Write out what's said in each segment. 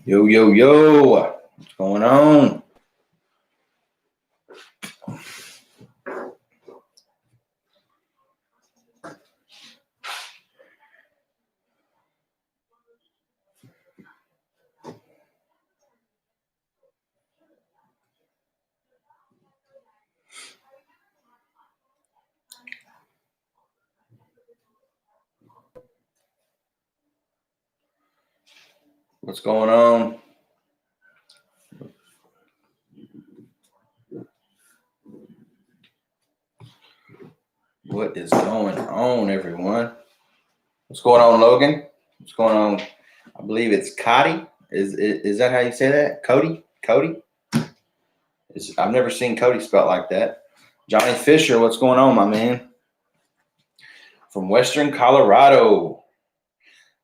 Yo, yo, yo. What's going on? What's going on? What is going on, everyone? What's going on, Logan? What's going on? I believe it's Cody. Is that how you say that? Cody? I've never seen Cody spelled like that. Johnny Fisher, what's going on, my man? From Western Colorado.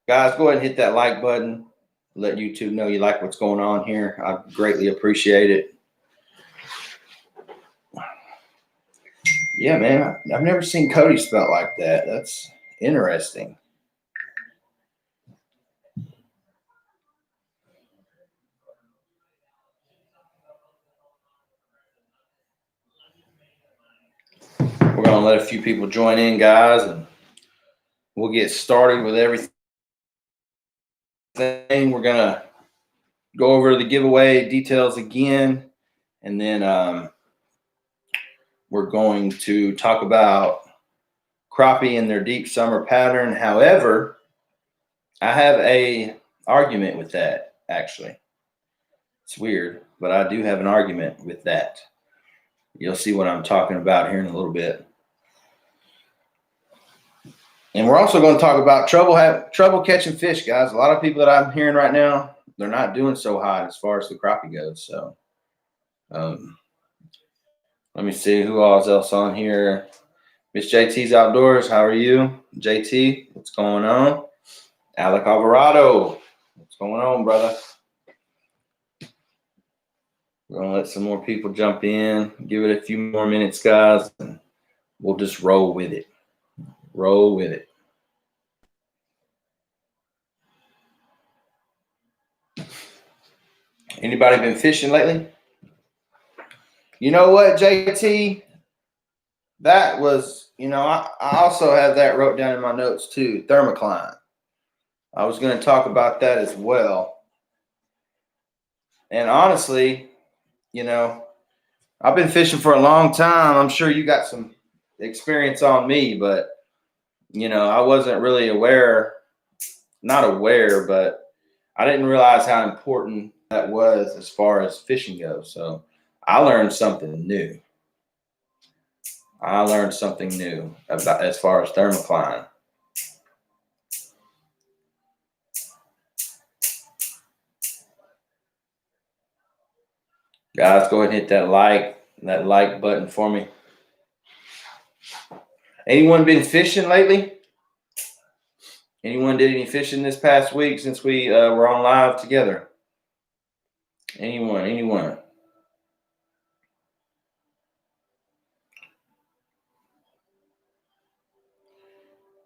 Guys, go ahead and hit that like button. Let YouTube know you like what's going on here. I greatly appreciate it. Yeah, man, I've never seen Cody spelled like that. That's interesting. We're going to let a few people join in, guys, and we'll get started with everything. We're going to go over the giveaway details again, and then we're going to talk about crappie and their deep summer pattern. However, I have an argument with that, actually. It's weird, but I do have an argument with that. You'll see what I'm talking about here in a little bit. And we're also going to talk about trouble catching fish, guys. A lot of people that I'm hearing right now, they're not doing so hot as far as the crappie goes. So let me see who else on here. Miss JT's Outdoors, how are you? JT, what's going on? Alec Alvarado, what's going on, brother? We're going to let some more people jump in. Give it a few more minutes, guys, and we'll just roll with it. Roll with it. Anybody been fishing lately? You know what, JT? That was, I also have that wrote down in my notes too, Thermocline. I was going to talk about that as well. And honestly, I've been fishing for a long time. I'm sure you got some experience on me, but, I wasn't really not aware, but I didn't realize how important that was as far as fishing goes. So I learned something new. About as far as Thermocline. Guys, go ahead and hit that like button for me. Anyone been fishing lately? Anyone did any fishing this past week since we were on live together? Anyone?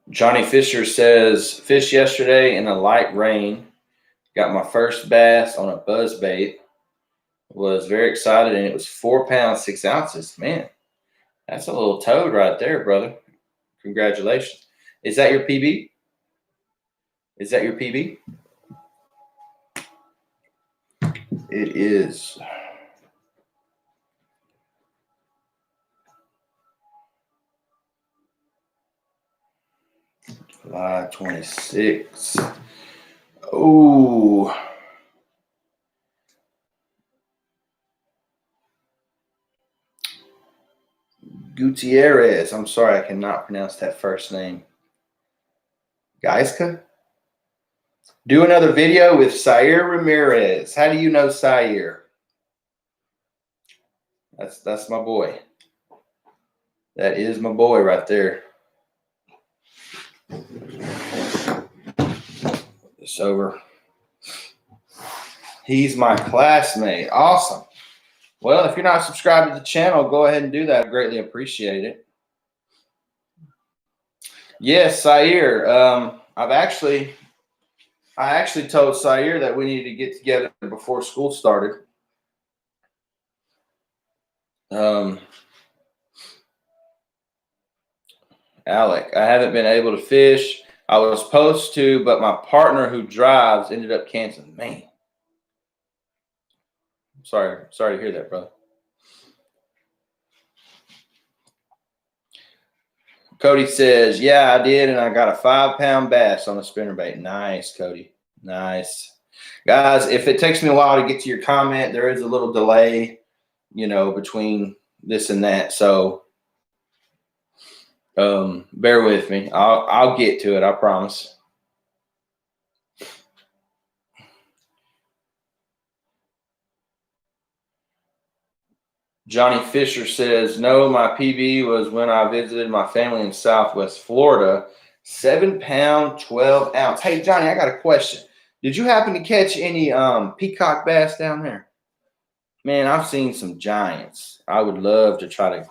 Johnny Fisher says, fish yesterday in a light rain. Got my first bass on a buzz bait. Was very excited, and it was 4 pounds, 6 ounces. Man, that's a little toad right there, brother. Congratulations. Is that your PB? It is. July 26. Oh. Gutierrez. I'm sorry, I cannot pronounce that first name. Geiska? Do another video with Sayer Ramirez. How do you know Sayer? That's my boy. That is my boy right there. It's over. He's my classmate. Awesome. Well, if you're not subscribed to the channel, go ahead and do that. I greatly appreciate it. Yes, Sayer. I actually told Sayer that we needed to get together before school started. Alec, I haven't been able to fish. I was supposed to, but my partner who drives ended up canceling. Man, sorry to hear that, brother. Cody says, yeah, I did, and I got a 5-pound bass on a spinnerbait. Nice, Cody. Nice. Guys, if it takes me a while to get to your comment, there is a little delay, between this and that. So bear with me. I'll get to it, I promise. Johnny Fisher says, no, my PB was when I visited my family in Southwest Florida. 7-pound, 12-ounce. Hey, Johnny, I got a question. Did you happen to catch any peacock bass down there? Man, I've seen some giants. I would love to try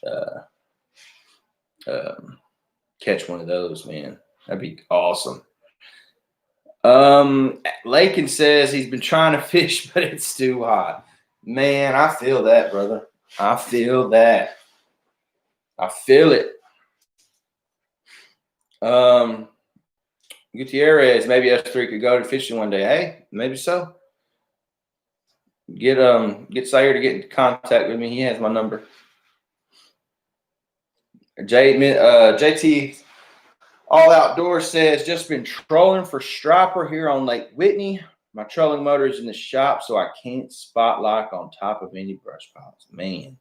to catch one of those, man. That'd be awesome. Lakin says he's been trying to fish, but it's too hot. Man, I feel that, brother. I feel that. I feel it. Gutierrez, maybe us three could go to fishing one day. Hey, maybe so. Get Sayer to get in contact with me. He has my number. JT All Outdoors says, just been trolling for striper here on Lake Whitney. My trolling motor is in the shop, so I can't spot lock on top of any brush piles. Man,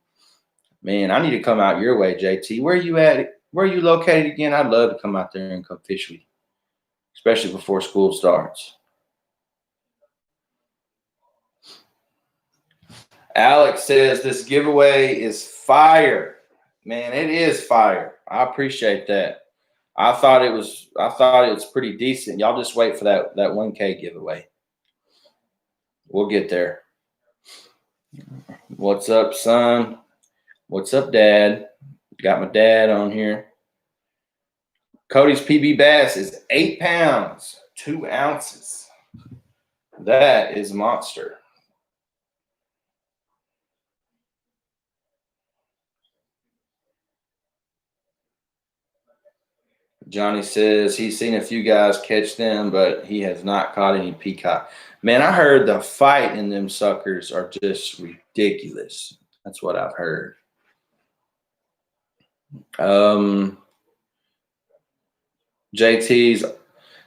I need to come out your way, JT. Where are you at? Where are you located again? I'd love to come out there and come fish with you, especially before school starts. Alex says this giveaway is fire. Man, it is fire. I appreciate that. I thought it was pretty decent. Y'all just wait for that 1K giveaway. We'll get there. What's up, son? What's up, Dad? Got my dad on here. Cody's PB bass is 8 pounds, 2 ounces. That is a monster. Johnny says he's seen a few guys catch them, but he has not caught any peacock. Man, I heard the fight in them suckers are just ridiculous. That's what I've heard. JT's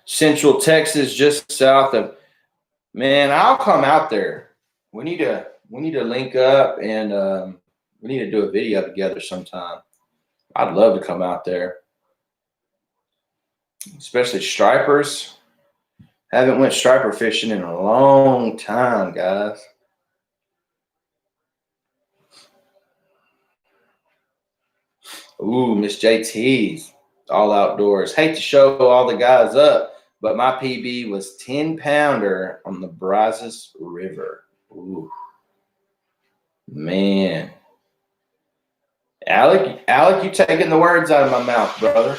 Central Texas, just south of. Man, I'll come out there. We need to link up and we need to do a video together sometime. I'd love to come out there, especially stripers. Haven't went striper fishing in a long time, guys. Ooh, Miss JT's All Outdoors. Hate to show all the guys up, but my PB was 10-pounder on the Brazos River. Ooh, man. Alec, you taking the words out of my mouth, brother.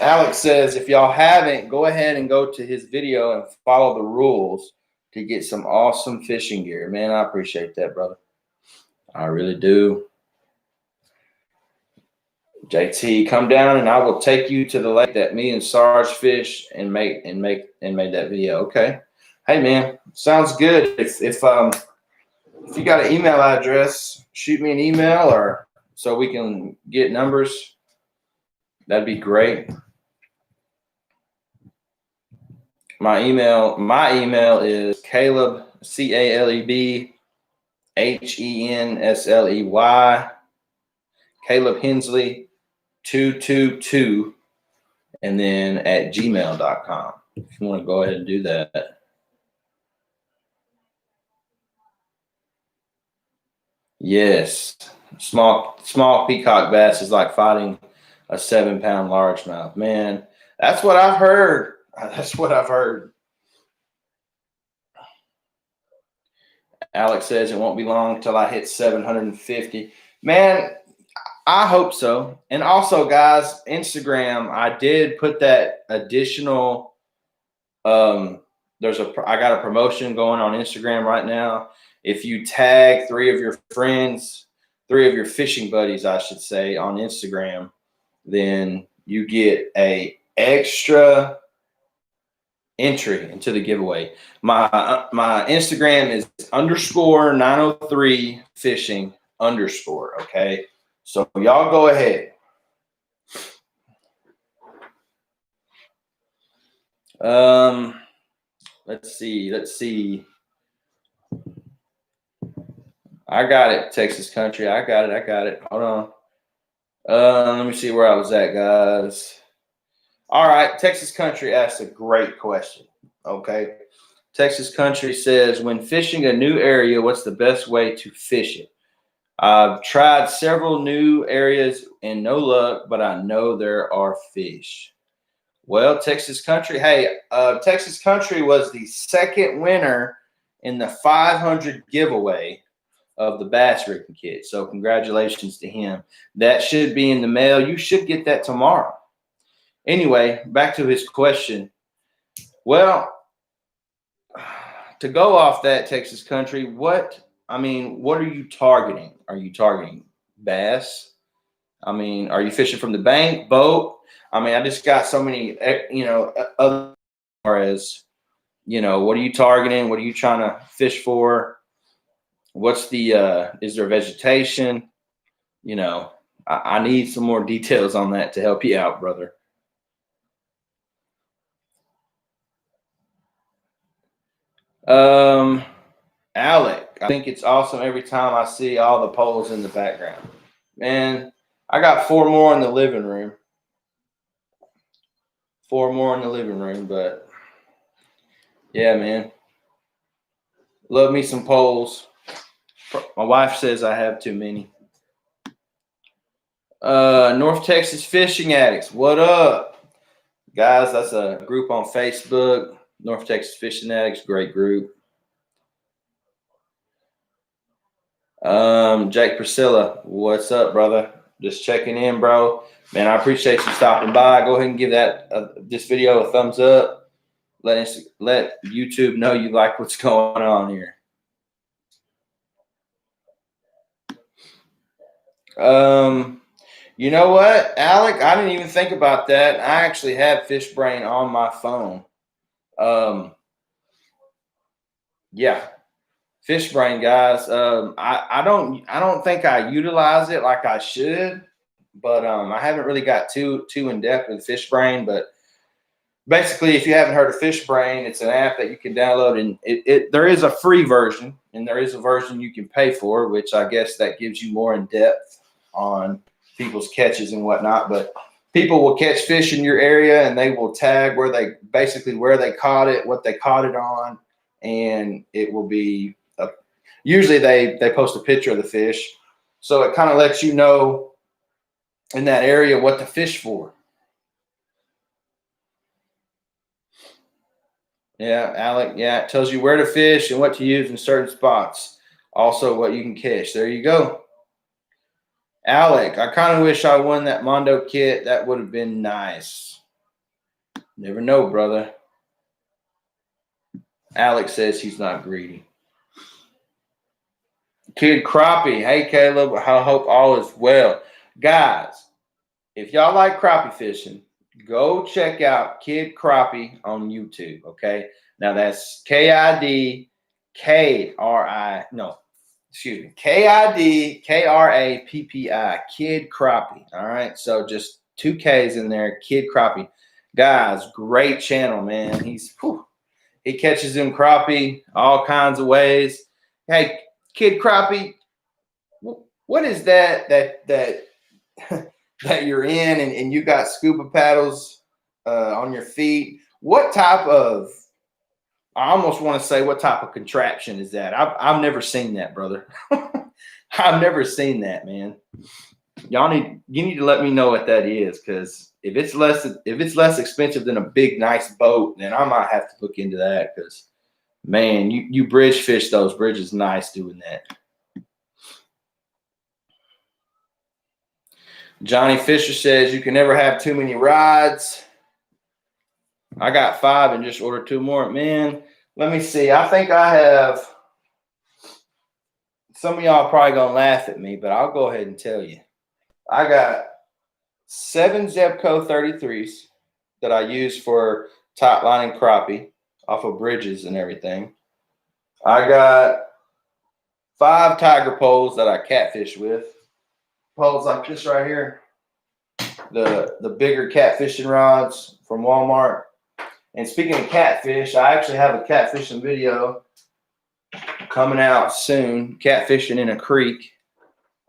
Alex says, if y'all haven't, go ahead and go to his video and follow the rules to get some awesome fishing gear. Man, I appreciate that, brother. I really do. JT, come down and I will take you to the lake that me and Sarge fish and made that video. Okay. Hey, man, sounds good. If you got an email address, shoot me an email or so we can get numbers. That'd be great. My email is Caleb, CALEB, HENSLEY, Caleb Hensley 222, and then at gmail.com. If you want to go ahead and do that. Yes. Small peacock bass is like fighting a 7-pound largemouth. Man, that's what I've heard. That's what I've heard. Alex says it won't be long till I hit 750. Man, I hope so. And also, guys, Instagram, I did put that additional I got a promotion going on Instagram right now. If you tag 3 of your friends, 3 of your fishing buddies, I should say, on Instagram, then you get a extra entry into the giveaway. My Instagram is _903 fishing _ okay, so y'all go ahead. Let's see. I got it, Texas Country. I got it. Hold on. Let me see where I was at, guys. All right, Texas Country asked a great question. Okay. Texas Country says, when fishing a new area, what's the best way to fish it? I've tried several new areas and no luck, but I know there are fish. Well, Texas Country, hey, Texas Country was the second winner in the 500 giveaway of the bass rigging kit. So congratulations to him. That should be in the mail. You should get that tomorrow. Anyway, back to his question. Well, to go off that, Texas Country, what are you targeting? Are you targeting bass? Are you fishing from the bank, boat? I just got so many, other as, what are you targeting? What are you trying to fish for? What's the, is there vegetation? I need some more details on that to help you out, brother. Alec, I think it's awesome every time I see all the poles in the background. Man, I got 4 more in the living room. 4 more in the living room, but yeah, man. Love me some poles. My wife says I have too many. North Texas Fishing Addicts, what up? Guys, that's a group on Facebook. North Texas Fishing Addicts, great group. Jake Priscilla, what's up, brother? Just checking in, bro. Man, I appreciate you stopping by. Go ahead and give this video a thumbs up. Let YouTube know you like what's going on here. You know what, Alec? I didn't even think about that. I actually have FishBrain on my phone. Yeah, FishBrain, guys. I don't think I utilize it like I should, but I haven't really got too in depth with FishBrain. But basically, if you haven't heard of FishBrain, it's an app that you can download, and there is a free version, and there is a version you can pay for, which I guess that gives you more in depth on people's catches and whatnot. But people will catch fish in your area, and they will tag where they caught it, what they caught it on, and it will be usually they post a picture of the fish, so it kind of lets you know in that area what to fish for. Yeah, Alec. Yeah, it tells you where to fish and what to use in certain spots. Also, what you can catch. There you go. Alec, I kind of wish I won that Mondo kit. That would have been nice. Never know, brother. Alex says he's not greedy. Kid Crappie. Hey, Caleb. I hope all is well. Guys, if y'all like crappie fishing, go check out Kid Crappie on YouTube, okay? Now, that's KIDKRI. No, excuse me. KIDKRAPPI. Kid Crappie, all right? So just 2 Ks in there, Kid Crappie. Guys, great channel, man. He catches them crappie all kinds of ways. Hey, Kid Crappie, what is that that you're in and you got scuba paddles on your feet? What type of, I almost want to say, what type of contraption is that? I've never seen that, brother. I've never seen that, man. You need to let me know what that is, because if it's less expensive than a big nice boat, then I might have to look into that, because man, you bridge fish those bridges nice doing that. Johnny Fisher says you can never have too many rides. I got 5 and just ordered 2 more. Man, let me see. I think I have, some of y'all probably going to laugh at me, but I'll go ahead and tell you. I got 7 Zebco 33s that I use for top lining crappie off of bridges and everything. I got 5 tiger poles that I catfish with. Poles like this right here. The bigger catfishing rods from Walmart. And speaking of catfish, I actually have a catfishing video coming out soon, catfishing in a creek.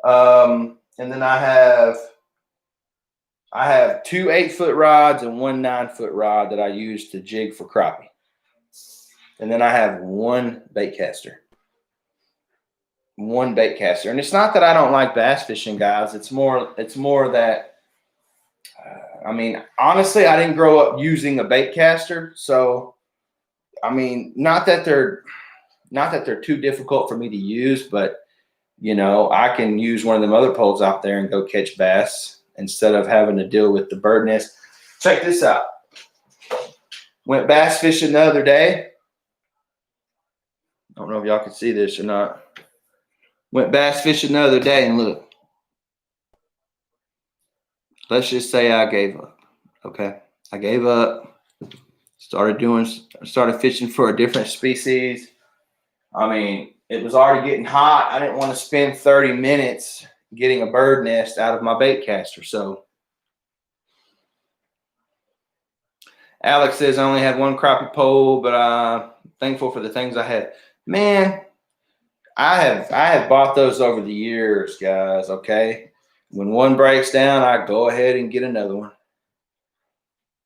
And then I have 2 8-foot rods and 1 9-foot rod that I use to jig for crappie. And then I have 1 bait caster. 1 bait caster. And it's not that I don't like bass fishing, guys. It's more that, I mean, honestly, I didn't grow up using a bait caster. So, I mean, not that they're too difficult for me to use, but, you know, I can use one of them other poles out there and go catch bass instead of having to deal with the bird nest. Check this out. Went bass fishing the other day. I don't know if y'all can see this or not. Went bass fishing the other day, and look. Let's just say I gave up. Okay. I gave up. Started fishing for a different species. I mean, it was already getting hot. I didn't want to spend 30 minutes getting a bird nest out of my bait caster. So Alex says I only had 1 crappie pole, but I'm thankful for the things I had. Man, I have bought those over the years, guys. Okay. When one breaks down, I go ahead and get another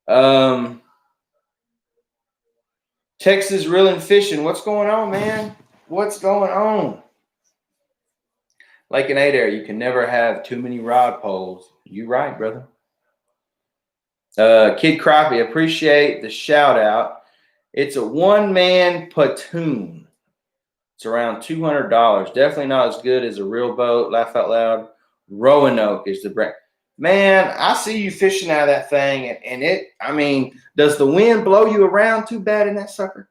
one. Texas reeling fishing. What's going on, man? What's going on? Lake and Adair, you can never have too many rod poles. You right, brother. Kid Crappie, appreciate the shout out. It's a 1-man platoon. It's around $200. Definitely not as good as a real boat. Laugh out loud. Roanoke is the brand. Man, I see you fishing out of that thing, and it, I mean, does the wind blow you around too bad in that sucker?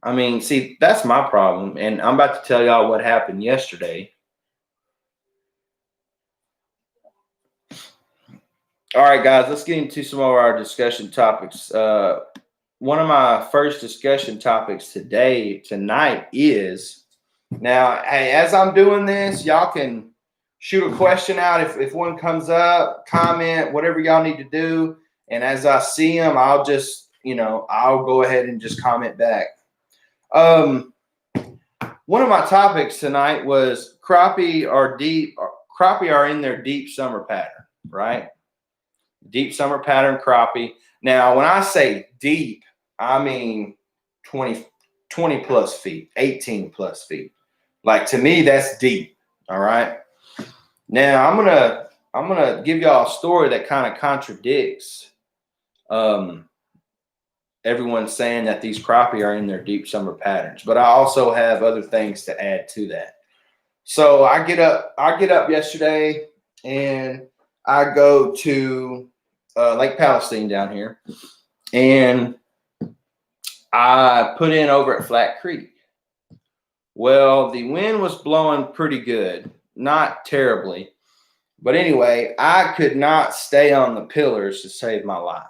I mean, see, that's my problem, and I'm about to tell y'all what happened yesterday. All right, guys, let's get into some of our discussion topics. One of my first discussion topics tonight is, now, hey, as I'm doing this, y'all can shoot a question out if one comes up, comment, whatever y'all need to do. And as I see them, I'll just, I'll go ahead and just comment back. One of my topics tonight was crappie are in their deep summer pattern, right? Deep summer pattern crappie. Now, when I say deep, I mean 20 plus feet, 18 plus feet. Like, to me, that's deep. All right. Now I'm gonna give y'all a story that kind of contradicts everyone saying that these crappie are in their deep summer patterns, but I also have other things to add to that. So I get up yesterday and I go to Lake Palestine down here, and I put in over at Flat Creek. Well, the wind was blowing pretty good, not terribly. But anyway, I could not stay on the pillars to save my life.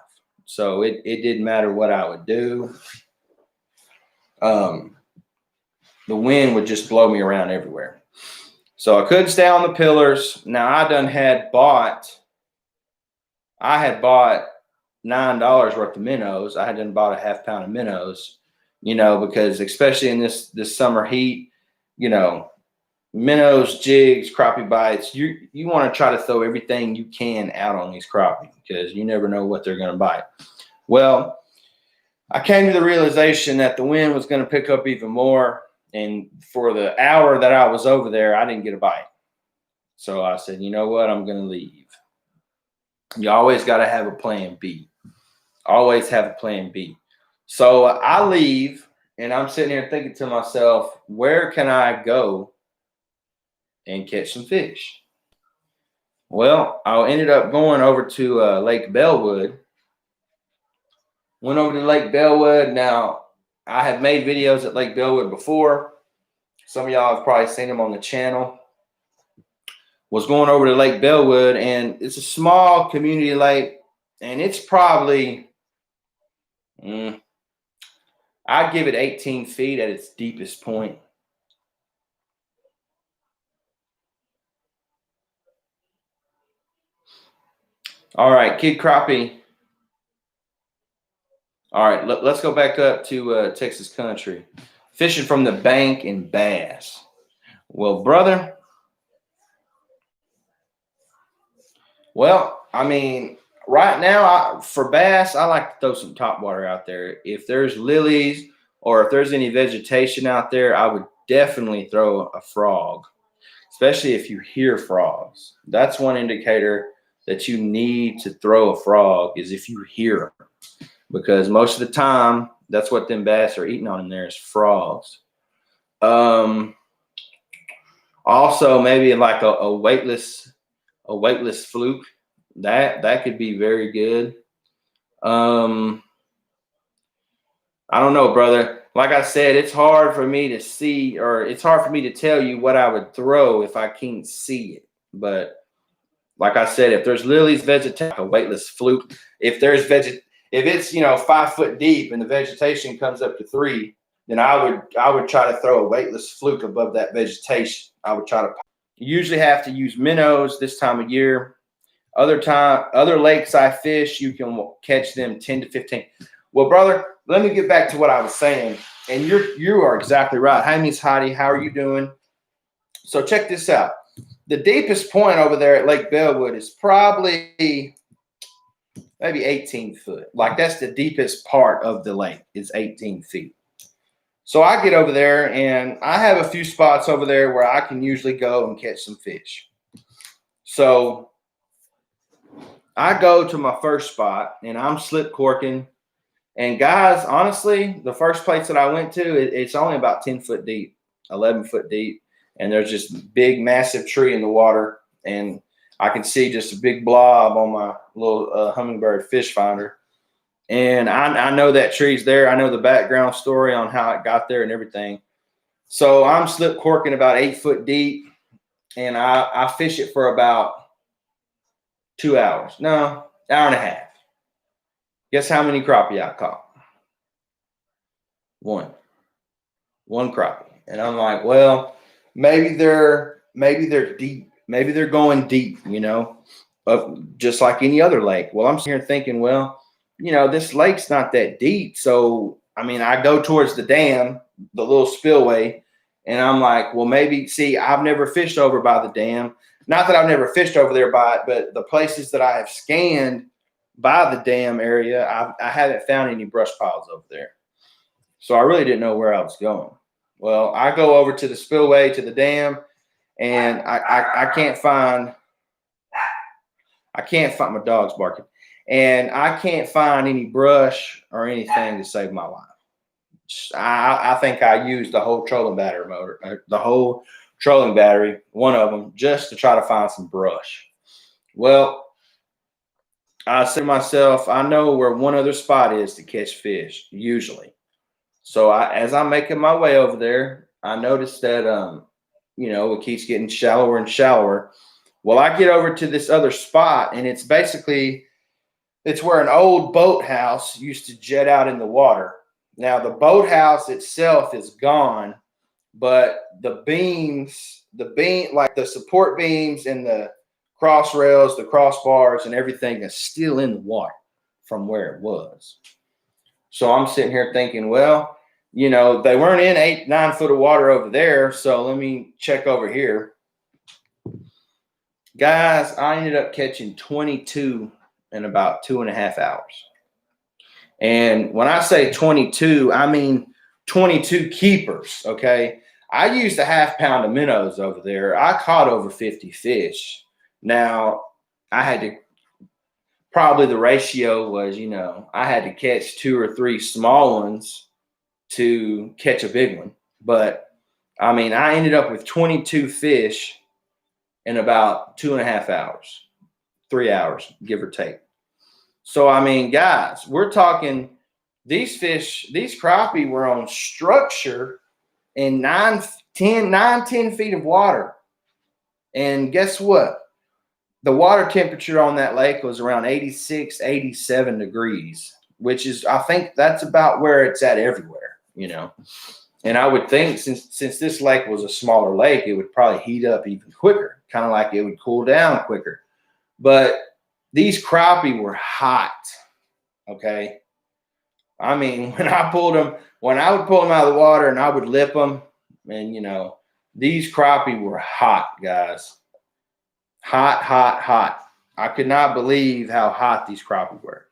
So it didn't matter what I would do. The wind would just blow me around everywhere. So I couldn't stay on the pillars. Now I had bought $9 worth of minnows. I had bought a half pound of minnows, because especially in this summer heat, minnows, jigs, crappie bites, you want to try to throw everything you can out on these crappie because you never know what they're going to bite. Well, I came to the realization that the wind was going to pick up even more, and for the hour that I was over there, I didn't get a bite. So I said, you know what, I'm going to leave. You always got to have a plan B. Always have a plan B. So I leave, and I'm sitting here thinking to myself, where can I go and catch some fish? Well, I ended up going over to Lake Bellwood, Went over to Lake Bellwood. Now, I have made videos at Lake Bellwood before. Some of y'all have probably seen them on the channel. Was going over to Lake Bellwood, and it's a small community lake, and it's probably, I'd give it 18 feet at its deepest point. All right, Kid Crappie. All right, let's go back up to Texas country. Fishing from the bank and bass. Well, brother, I mean, right now, for bass, I like to throw some top water out there. If there's lilies or if there's any vegetation out there, I would definitely throw a frog, especially if you hear frogs. That's one indicator that you need to throw a frog, is if you hear them, because most of the time, that's what them bass are eating on in there is frogs. Also, maybe like a weightless fluke. That could be very good. I don't know, brother. Like I said, it's hard for me to see, or it's hard for me to tell you what I would throw if I can't see it. But like I said, if there's lilies, vegetation, a weightless fluke. If it's 5 foot deep and the vegetation comes up to 3, then I would try to throw a weightless fluke above that vegetation. I would try to. You usually have to use minnows this time of year. Other lakes I fish, you can catch them 10 to 15. Well, brother, let me get back to what I was saying. And you are exactly right. Hi, Miss Heidi. How are you doing? So check this out. The deepest point over there at Lake Bellwood is probably maybe 18 foot. Like, that's the deepest part of the lake is 18 feet. So I get over there, and I have a few spots over there where I can usually go and catch some fish. So I go to my first spot, and I'm slip corking. And guys, honestly, the first place that I went to, it's only about 10 foot deep, 11 foot deep. And there's just big, massive tree in the water. And I can see just a big blob on my little hummingbird fish finder. And I know that tree's there. I know the background story on how it got there and everything. So I'm slip corking about 8 foot deep. And I fish it for about 2 hours. No, hour and a half. Guess how many crappie I caught? One crappie. And I'm like, well, maybe they're deep. Maybe they're going deep, just like any other lake. Well, I'm sitting here thinking, well, this lake's not that deep. So, I mean, I go towards the dam, the little spillway, and I'm like, well, maybe, see, I've never fished over by the dam. Not that I've never fished over there by it, but the places that I have scanned by the dam area, I haven't found any brush piles over there. So I really didn't know where I was going. Well, I go over to the spillway, to the dam, and I can't find my dog's barking, and I can't find any brush or anything to save my life. I think I used the whole trolling battery, one of them, just to try to find some brush. Well, I said to myself, I know where one other spot is to catch fish, usually. So as I'm making my way over there, I noticed that, it keeps getting shallower and shallower. Well, I get over to this other spot, and it's where an old boathouse used to jet out in the water. Now, the boathouse itself is gone, but the like the support beams and the cross rails, the crossbars, and everything is still in the water from where it was. So I'm sitting here thinking, well, they weren't in 8, 9 foot of water over there. So let me check over here. Guys, I ended up catching 22 in about 2.5 hours. And when I say 22, I mean 22 keepers. Okay. I used a ½ pound of minnows over there. I caught over 50 fish. Now, probably the ratio was, I had to catch 2 or 3 small ones to catch a big one. But I mean, I ended up with 22 fish in about 2.5 hours, 3 hours, give or take. So, I mean, guys, we're talking these crappie were on structure in 9-10 feet of water. And guess what? The water temperature on that lake was around 86, 87 degrees, which is, I think that's about where it's at everywhere, you know. And I would think since this lake was a smaller lake, it would probably heat up even quicker, kind of like it would cool down quicker. But these crappie were hot, okay? I mean, when I would pull them out of the water and I would lip them, and, you know, these crappie were hot, guys. Hot, hot, hot. I could not believe how hot these crappie were.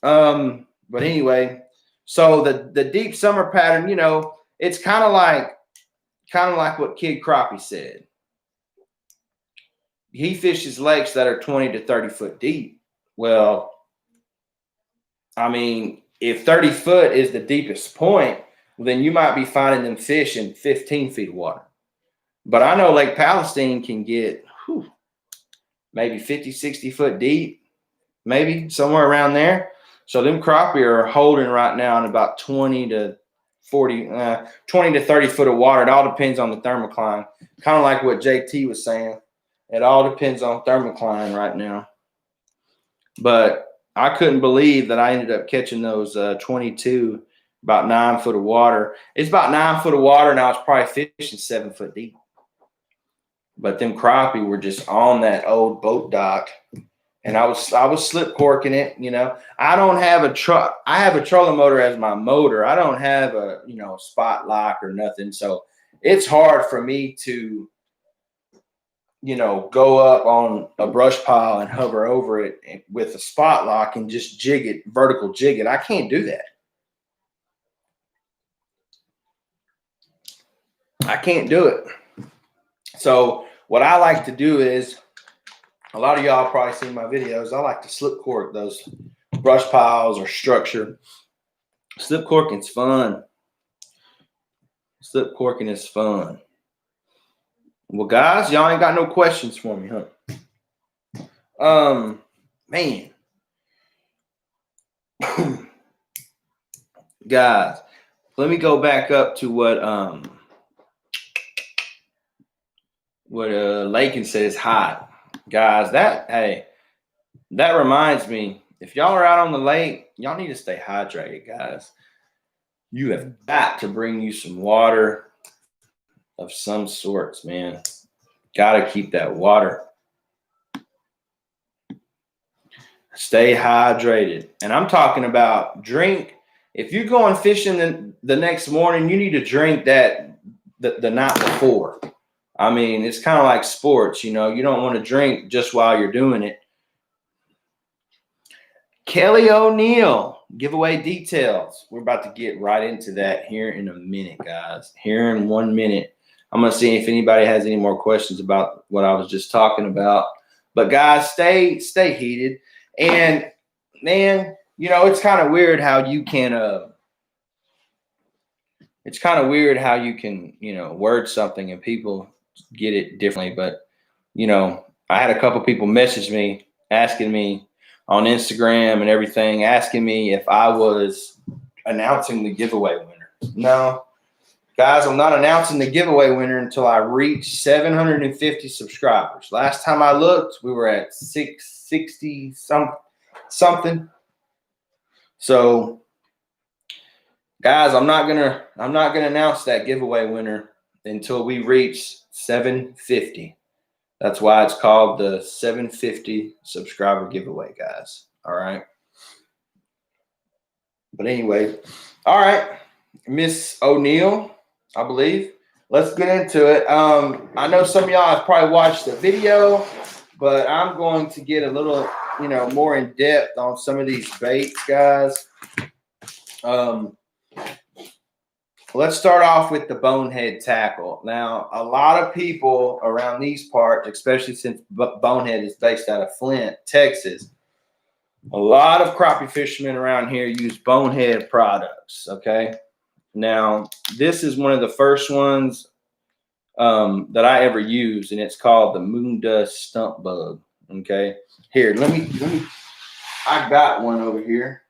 But anyway, so the deep summer pattern, you know, it's kind of like what Kid Crappie said. He fishes lakes that are 20 to 30 foot deep. Well, I mean, if 30 foot is the deepest point, then you might be finding them fish in 15 feet of water. But I know Lake Palestine can get maybe 50, 60 foot deep, maybe somewhere around there. So them crappie are holding right now in about 20 to 30 foot of water. It all depends on the thermocline. Kind of like what JT was saying. It all depends on thermocline right now. But I couldn't believe that I ended up catching those 22, about 9 foot of water. It's about 9 foot of water, and I was probably fishing 7 foot deep. But them crappie were just on that old boat dock, and I was slip corking it. You know, I don't have I have a trolling motor as my motor. I don't have a, you know, spot lock or nothing. So it's hard for me to, you know, go up on a brush pile and hover over it with a spot lock and just vertical jig it. I can't do that. I can't do it. So what I like to do is, a lot of y'all probably seen my videos, I like to slip cork those brush piles or structure. Slip corking's fun. Slip corking is fun. Well, guys, y'all ain't got no questions for me, huh? Man. Guys, let me go back up to what Lakin says hot. Guys, that reminds me, if y'all are out on the lake, y'all need to stay hydrated, guys. You have got to bring you some water of some sorts, man. Got to keep that water. Stay hydrated. And I'm talking about drink. If you're going fishing the next morning, you need to drink that the night before. I mean, it's kind of like sports, you know. You don't want to drink just while you're doing it. Kelly O'Neill, giveaway details. We're about to get right into that here in a minute, guys. Here in 1 minute. I'm going to see if anybody has any more questions about what I was just talking about. But, guys, stay heated. And, man, you know, it's kind of weird how you can you know, word something and people get it differently. But, you know, I had a couple people message me asking me on Instagram and everything, asking me if I was announcing the giveaway winner. No, guys, I'm not announcing the giveaway winner until I reach 750 subscribers. Last time I looked, we were at 660 something. So, guys, I'm not gonna announce that giveaway winner until we reach 750. That's why it's called the 750 subscriber giveaway, guys. All right. But anyway, all right, Miss O'Neill, I believe. Let's get into it. I know some of y'all have probably watched the video, but I'm going to get a little, you know, more in depth on some of these baits, guys. Let's start off with the Bonehead Tackle. Now, a lot of people around these parts, especially since Bonehead is based out of Flint, Texas, a lot of crappie fishermen around here use Bonehead products, okay? Now, this is one of the first ones that I ever used, and it's called the Moon Dust Stump Bug, okay? Here, let me I got one over here.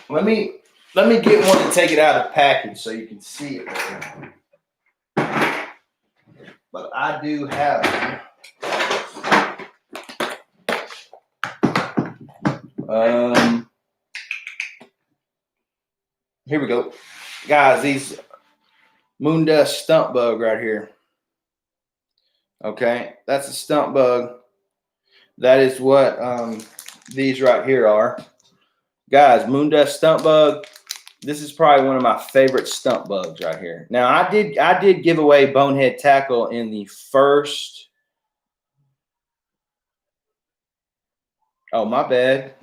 let me get one and take it out of the package so you can see it better. But I do have here we go. Guys, these moon dust stump bug right here. Okay, that's a stump bug. That is what these right here are. Guys, moon dust stump bug. This is probably one of my favorite stump bugs right here. Now, I did give away Bonehead Tackle in the first. Oh, my bad.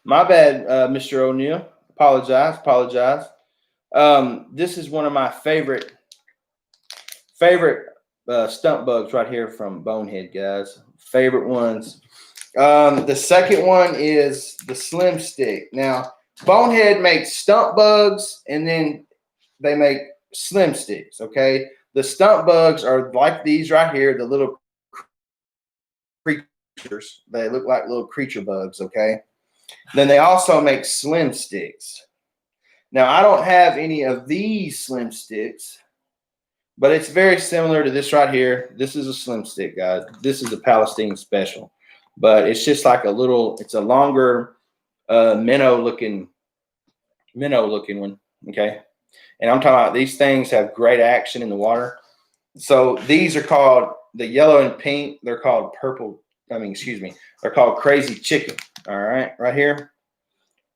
My bad, Mr. O'Neill. Apologize. This is one of my favorite stump bugs right here from Bonehead, guys. Favorite ones. The second one is the Slim Stick. Now, Bonehead makes stump bugs, and then they make Slim Sticks, okay? The stump bugs are like these right here, the little creatures. They look like little creature bugs, okay? Then they also make Slim Sticks. Now, I don't have any of these Slim Sticks, but it's very similar to this right here. This is a Slim Stick, guys. This is a Palestine special, but it's just like it's a longer minnow looking one, okay? And I'm talking about these things have great action in the water. So these are called the yellow and pink. They're called they're called Crazy Chicken. All right, right here,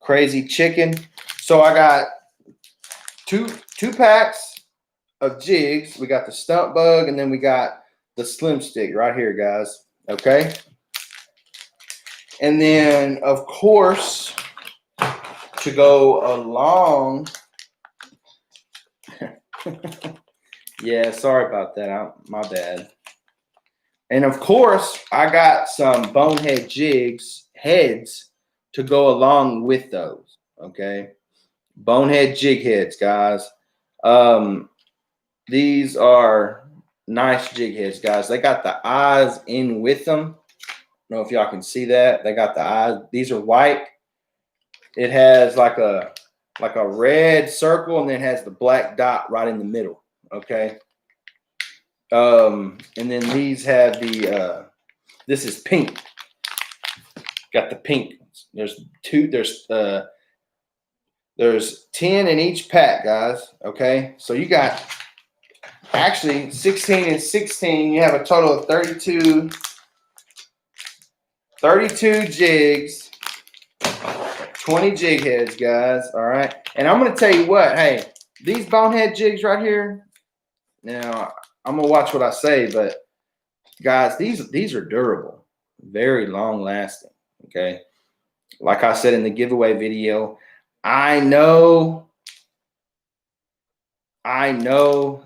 Crazy Chicken. So I got two packs of jigs. We got the stump bug, and then we got the Slim Stick right here, guys. Okay. And then, of course, to go along. Yeah, sorry about that. My bad. And of course, I got some Bonehead jigs heads to go along with those. Okay. Bonehead jig heads, guys. These are nice jig heads, guys. They got the eyes in with them. I don't know if y'all can see that. They got the eyes. These are white. It has like a red circle, and then has the black dot right in the middle. Okay. And then these have this is pink. Got the pink. There's 10 in each pack, guys. Okay. So you got actually 16 and 16. You have a total of 32 jigs, 20 jig heads, guys. All right. And I'm going to tell you what, hey, these Bonehead jigs right here. Now, I'm going to watch what I say, but guys, these are durable, very long lasting. Okay. Like I said in the giveaway video, I know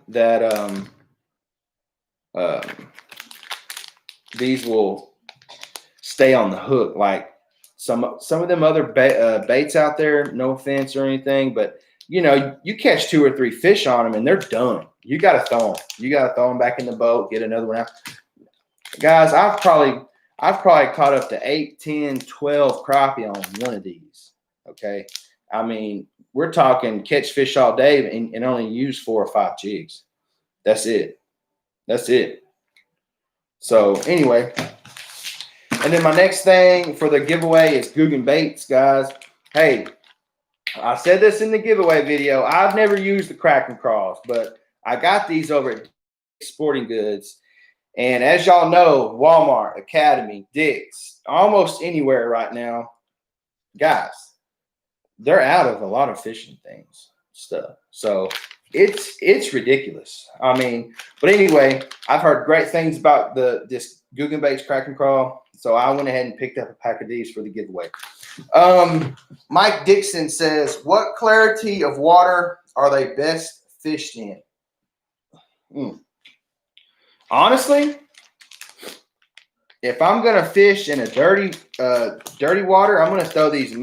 that these will stay on the hook like some of them other baits out there. No offense or anything, but you know, you catch 2 or 3 fish on them and they're done. You got to throw them. You got to throw them back in the boat, get another one out. Guys, I've probably caught up to 8, 10, 12 crappie on one of these. Okay. I mean, we're talking catch fish all day and only use 4 or 5 jigs. That's it. So anyway, and then my next thing for the giveaway is Guggen baits, guys. Hey, I said this in the giveaway video. I've never used the Kraken crawls, but I got these over at Sporting Goods. And as y'all know, Walmart, Academy, Dick's, almost anywhere right now, guys, they're out of a lot of fishing stuff. So it's ridiculous. I mean, but anyway, I've heard great things about this Guggen Baits Kraken Crawl. So I went ahead and picked up a pack of these for the giveaway. Mike Dixon says, what clarity of water are they best fished in? Honestly, if I'm gonna fish in a dirty water, I'm gonna throw these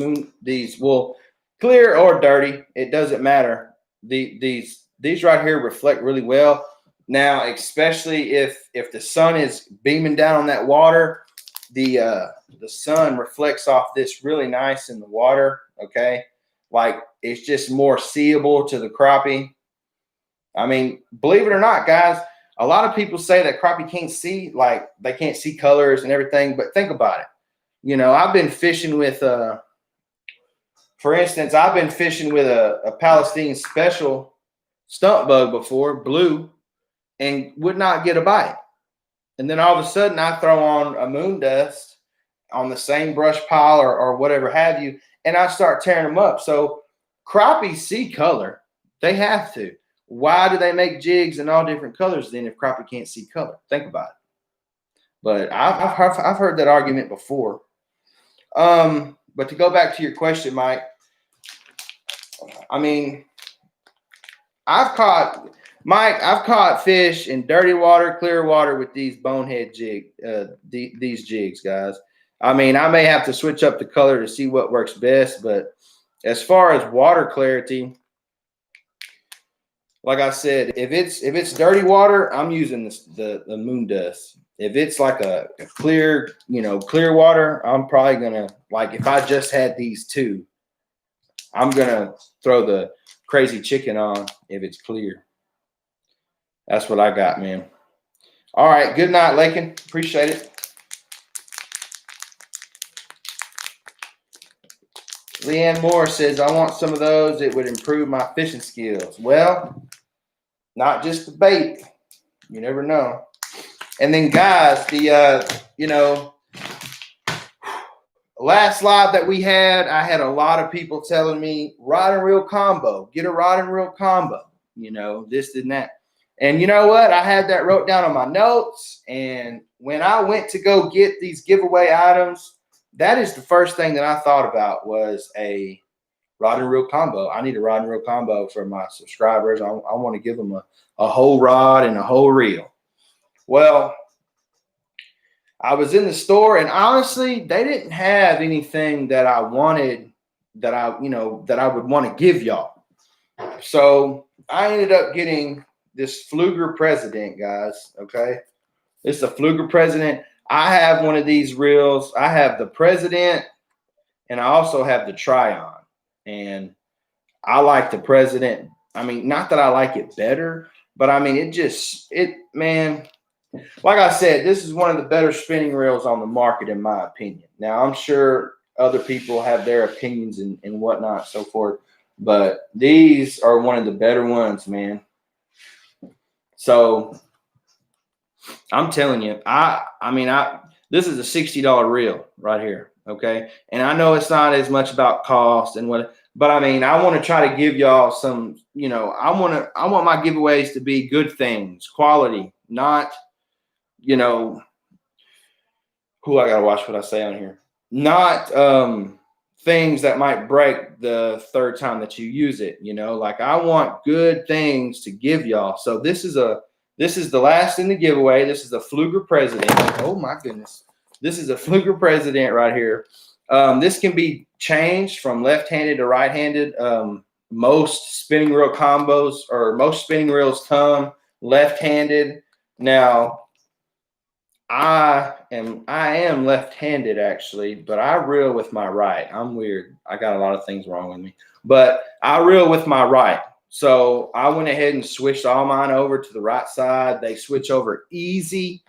clear or dirty. It doesn't matter. These right here reflect really well. Now, especially if the sun is beaming down on that water, the sun reflects off this really nice in the water. Okay, like it's just more seeable to the crappie. I mean, believe it or not, guys, a lot of people say that crappie can't see, like they can't see colors and everything. But think about it. You know, I've been fishing with, for instance, I've been fishing with a Palestinian special stump bug before, blue, and would not get a bite. And then all of a sudden I throw on a moon dust on the same brush pile or whatever have you, and I start tearing them up. So crappie see color. They have to. Why do they make jigs in all different colors then if crappie can't see color? Think about it. But I've heard that argument before. But to go back to your question, Mike, I mean, I've caught fish in dirty water, clear water with these bonehead these jigs, guys. I mean, I may have to switch up the color to see what works best, but as far as water clarity, like I said, if it's dirty water, I'm using the moon dust. If it's like a clear, clear water, I'm probably gonna, like, if I just had these two, I'm gonna throw the crazy chicken on if it's clear. That's what I got, man. All right. Good night, Lakin. Appreciate it. Leanne Moore says, I want some of those. It would improve my fishing skills. Well, not just the bait. You never know. And then, guys, the, last live that we had, I had a lot of people telling me, rod and reel combo. Get a rod and reel combo. This and that. And you know what? I had that wrote down on my notes. And when I went to go get these giveaway items, that is the first thing that I thought about was a rod and reel combo. I need a rod and reel combo for my subscribers. I want to give them a whole rod and a whole reel. Well, I was in the store and honestly, they didn't have anything that I wanted that I would want to give y'all. So I ended up getting this Fluger President, guys. Okay. It's a Fluger President. I have one of these reels. I have the President and I also have the Tryon. And I like the President. I mean, not that I like it better, but I mean, man, like I said, this is one of the better spinning reels on the market, in my opinion. Now, I'm sure other people have their opinions and whatnot, so forth, but these are one of the better ones, man. So I'm telling you, this is a $60 reel right here. Okay. And I know it's not as much about cost and but I mean, I want to try to give y'all some, I want my giveaways to be good things, quality, not, who I got to watch what I say on here, not, things that might break the third time that you use it. Like I want good things to give y'all. So this is the last in the giveaway. This is the Fluger President. Oh my goodness. This is a Fluger President right here. This can be changed from left-handed to right-handed. Most spinning reel combos or most spinning reels come left-handed. Now, I am left-handed actually, but I reel with my right. I'm weird. I got a lot of things wrong with me, but I reel with my right. So I went ahead and switched all mine over to the right side. They switch over easy,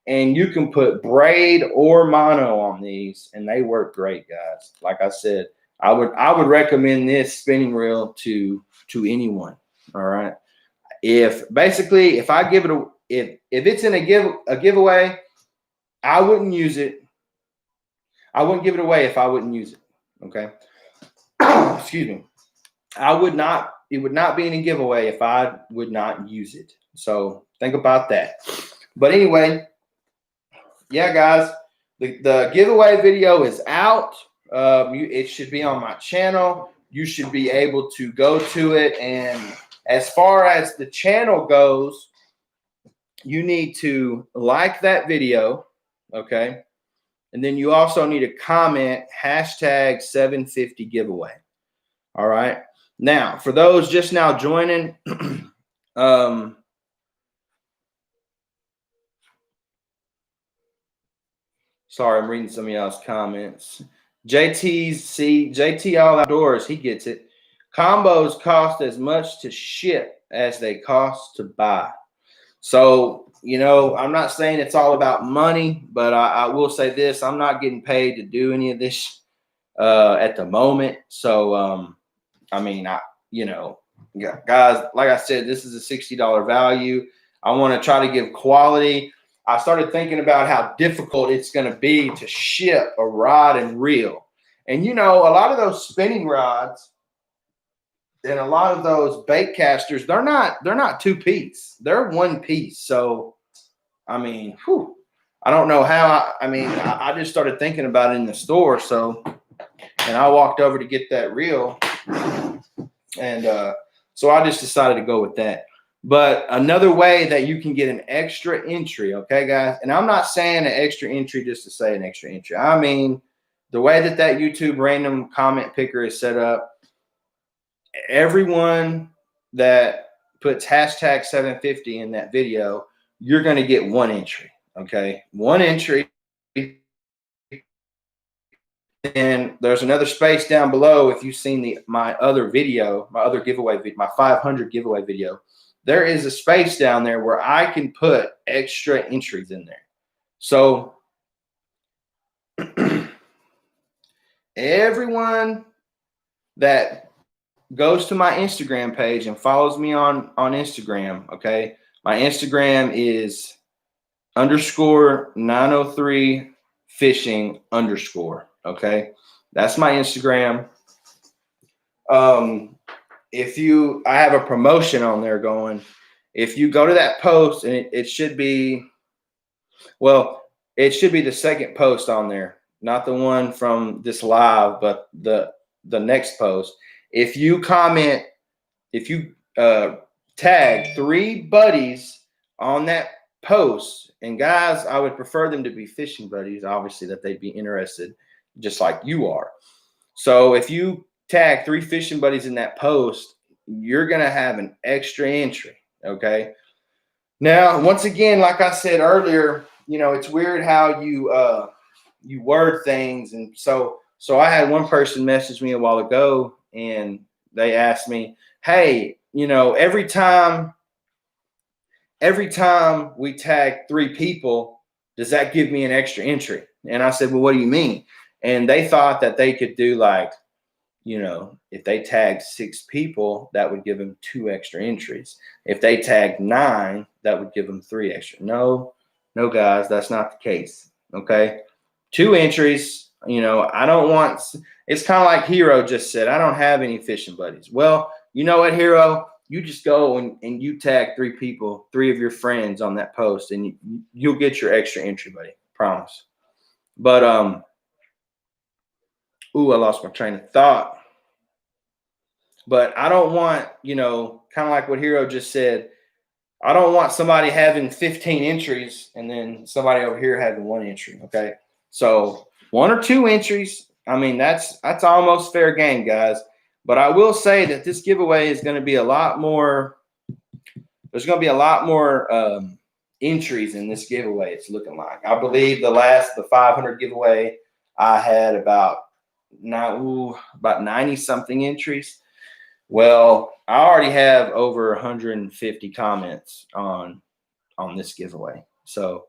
and you can put braid or mono on these, and they work great, guys. Like I said, I would recommend this spinning reel to anyone. All right. If I give it if it's in a giveaway, I wouldn't use it. I wouldn't give it away if I wouldn't use it. Okay. Excuse me. It would not be in a giveaway if I would not use it. So think about that. But anyway, yeah, guys, the giveaway video is out. It should be on my channel. You should be able to go to it. And as far as the channel goes, you need to like that video. Okay. And then you also need to comment #750 giveaway. All right. Now, for those just now joining, sorry, I'm reading some of y'all's comments. JT All Outdoors, he gets it. Combos cost as much to ship as they cost to buy. So, you know, I'm not saying it's all about money, but I will say this: I'm not getting paid to do any of this at the moment. So, I mean, you know, guys, like I said, this is a $60 value. I want to try to give quality. I started thinking about how difficult it's going to be to ship a rod and reel. And, you know, a lot of those spinning rods and a lot of those bait casters, they're not two piece. They're one piece. So, I mean, whew, I don't know how. I just started thinking about it in the store. So, and I walked over to get that reel, and so I just decided to go with that. But another way that you can get an extra entry, okay, guys, and I'm not saying an extra entry just to say an extra entry. I mean, the way that YouTube random comment picker is set up, everyone that puts hashtag 750 in that video, you're going to get one entry, okay? One entry. And there's another space down below. If you've seen my other video, my other giveaway video, my 500 giveaway video, there is a space down there where I can put extra entries in there. So everyone that goes to my Instagram page and follows me on Instagram, okay, my Instagram is _903 fishing _, okay, that's my Instagram. I have a promotion on there going. If you go to that post, and it should be, well, it should be the second post on there, not the one from this live, but the next post. If you comment, if you tag 3 buddies on that post, and guys, I would prefer them to be fishing buddies, obviously, that they'd be interested, just like you are. So if you tag 3 fishing buddies in that post, you're going to have an extra entry. Okay. Now, once again, like I said earlier, you know, it's weird how you word things. And so I had one person message me a while ago, and they asked me, hey, you know, every time we tag 3 people, does that give me an extra entry? And I said, well, what do you mean? And they thought that they could do, like, you know, if they tagged 6 people, that would give them 2 extra entries. If they tagged 9, that would give them 3 extra. No, guys, that's not the case. Okay. 2 entries, you know, I don't want, it's kind of like Hero just said, I don't have any fishing buddies. Well, you know what, Hero? You just go and you tag 3 people, 3 of your friends on that post, and you'll get your extra entry, buddy. Promise. But, ooh, I lost my train of thought. But I don't want, you know, kind of like what Hero just said, I don't want somebody having 15 entries and then somebody over here having 1 entry. Okay. So 1 or 2 entries, I mean, that's almost fair game, guys. But I will say that this giveaway is going to be a lot more. There's going to be a lot more entries in this giveaway. It's looking like. I believe the 500 giveaway, I had about 90 something entries. Well, I already have over 150 comments on this giveaway. So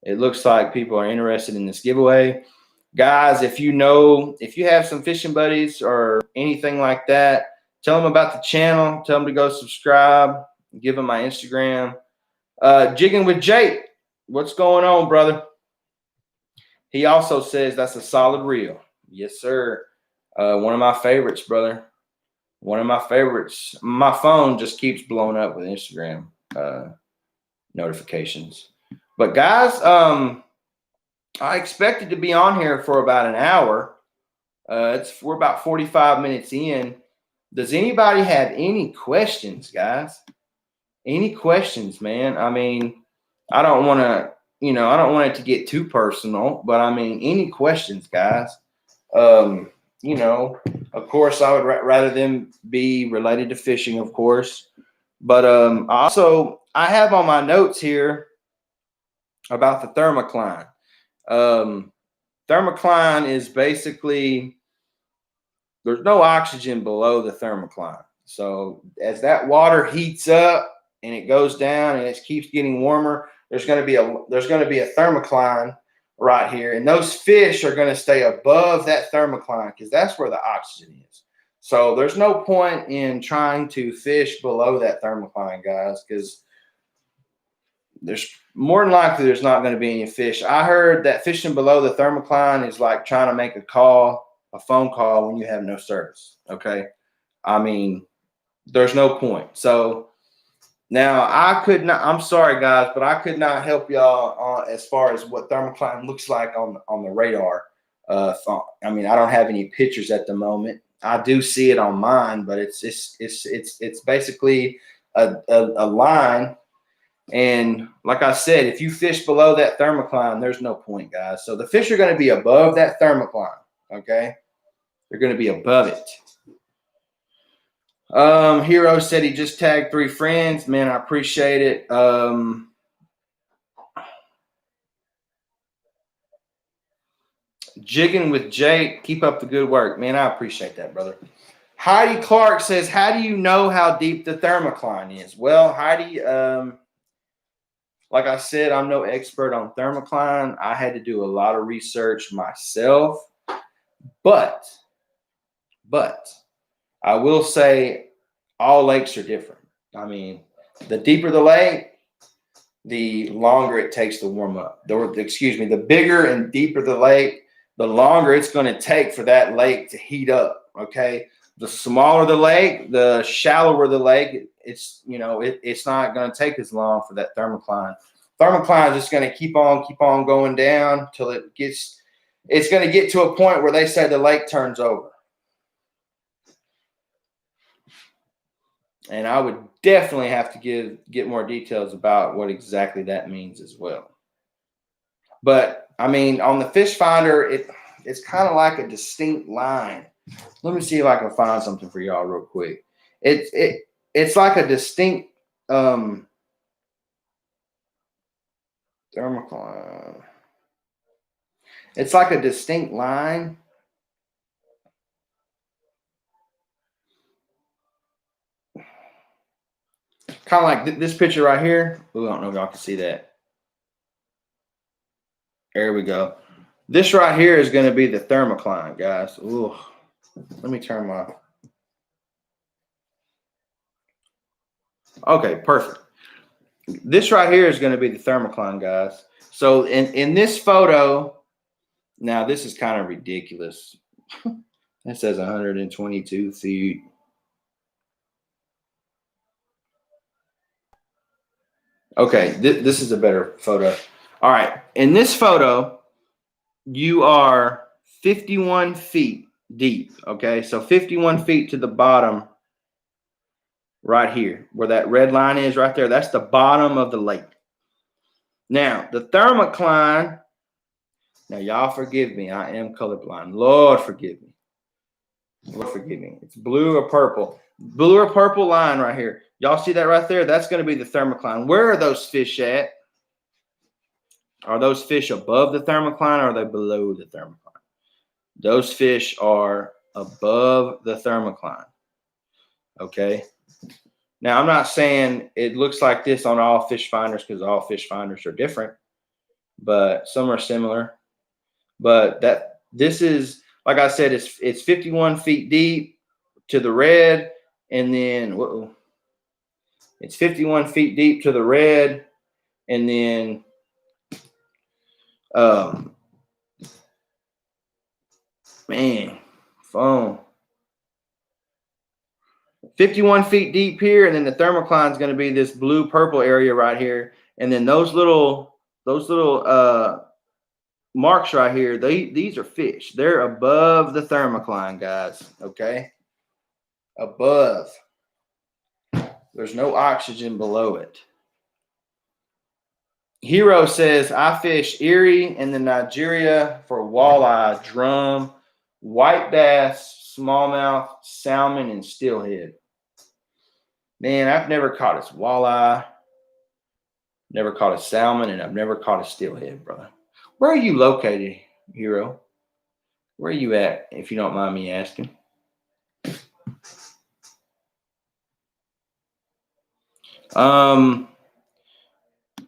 it looks like people are interested in this giveaway. Guys, if you have some fishing buddies or anything like that, tell them about the channel. Tell them to go subscribe. Give them my Instagram. Jigging with Jake, what's going on, brother? He also says that's a solid reel. Yes, sir. One of my favorites, brother. One of my favorites. My phone just keeps blowing up with Instagram notifications. But guys, I expected to be on here for about an hour. We're about 45 minutes in. Does anybody have any questions, guys? Any questions, man? I mean, I don't want it to get too personal, but I mean, any questions, guys? You know, of course, I would rather them be related to fishing, of course. But also, I have on my notes here about the Thermocline. Thermocline is basically there's no oxygen below the thermocline. So as that water heats up and it goes down and it keeps getting warmer, there's going to be a thermocline right here, and those fish are going to stay above that thermocline because that's where the oxygen is. So there's no point in trying to fish below that thermocline, guys, because there's more than likely there's not going to be any fish. I heard that fishing below the thermocline is like trying to make a phone call when you have no service. Okay. I mean, there's no point. So now I'm sorry guys, but I could not help y'all as far as what thermocline looks like on the radar. I mean, I don't have any pictures at the moment. I do see it on mine, but it's basically a line. And like I said, if you fish below that thermocline, there's no point, guys. So the fish are going to be above that thermocline. Okay. They're going to be above it. Hero said he just tagged 3 friends. Man, I appreciate it. Jigging with Jake. Keep up the good work. Man, I appreciate that, brother. Heidi Clark says, how do you know how deep the thermocline is? Well, Heidi, like I said, I'm no expert on thermocline. I had to do a lot of research myself. But I will say all lakes are different. I mean, the deeper the lake, the longer it takes to warm up. The bigger and deeper the lake, the longer it's going to take for that lake to heat up. Okay. The smaller the lake, the shallower the lake, it's not going to take as long for that thermocline. Thermocline is just going to keep on going down till it's going to get to a point where they say the lake turns over. And I would definitely have to get more details about what exactly that means as well. But I mean, on the fish finder, it's kind of like a distinct line. Let me see if I can find something for y'all real quick. It's like a distinct thermocline. It's like a distinct line. Kind of like this picture right here. Ooh, I don't know if y'all can see that. There we go. This right here is going to be the thermocline, guys. Ooh, let me turn my. Okay, perfect. This right here is going to be the thermocline, guys. So in this photo, now this is kind of ridiculous. It says 122 feet. Okay, this is a better photo. All right, in this photo, you are 51 feet deep. Okay, so 51 feet to the bottom right here, where that red line is right there. That's the bottom of the lake. Now, the thermocline, now y'all forgive me. I am colorblind. Lord, forgive me. Lord, forgive me. It's blue or purple. Blue or purple line right here. Y'all see that right there? That's going to be the thermocline. Where are those fish at? Are those fish above the thermocline or are they below the thermocline? Those fish are above the thermocline. Okay. Now, I'm not saying it looks like this on all fish finders because all fish finders are different, but some are similar. But this is, like I said, it's 51 feet deep to the red, and then it's 51 feet deep to the red, and then phone. 51 feet deep here, and then the thermocline is going to be this blue purple area right here, and then those little marks right here, these are fish. They're above the thermocline, guys. Okay, above. There's no oxygen below it. Hero says, I fish Erie and then Nigeria for walleye, drum, white bass, smallmouth, salmon, and steelhead. Man, I've never caught a walleye, never caught a salmon, and I've never caught a steelhead, brother. Where are you located, Hero? Where are you at, if you don't mind me asking?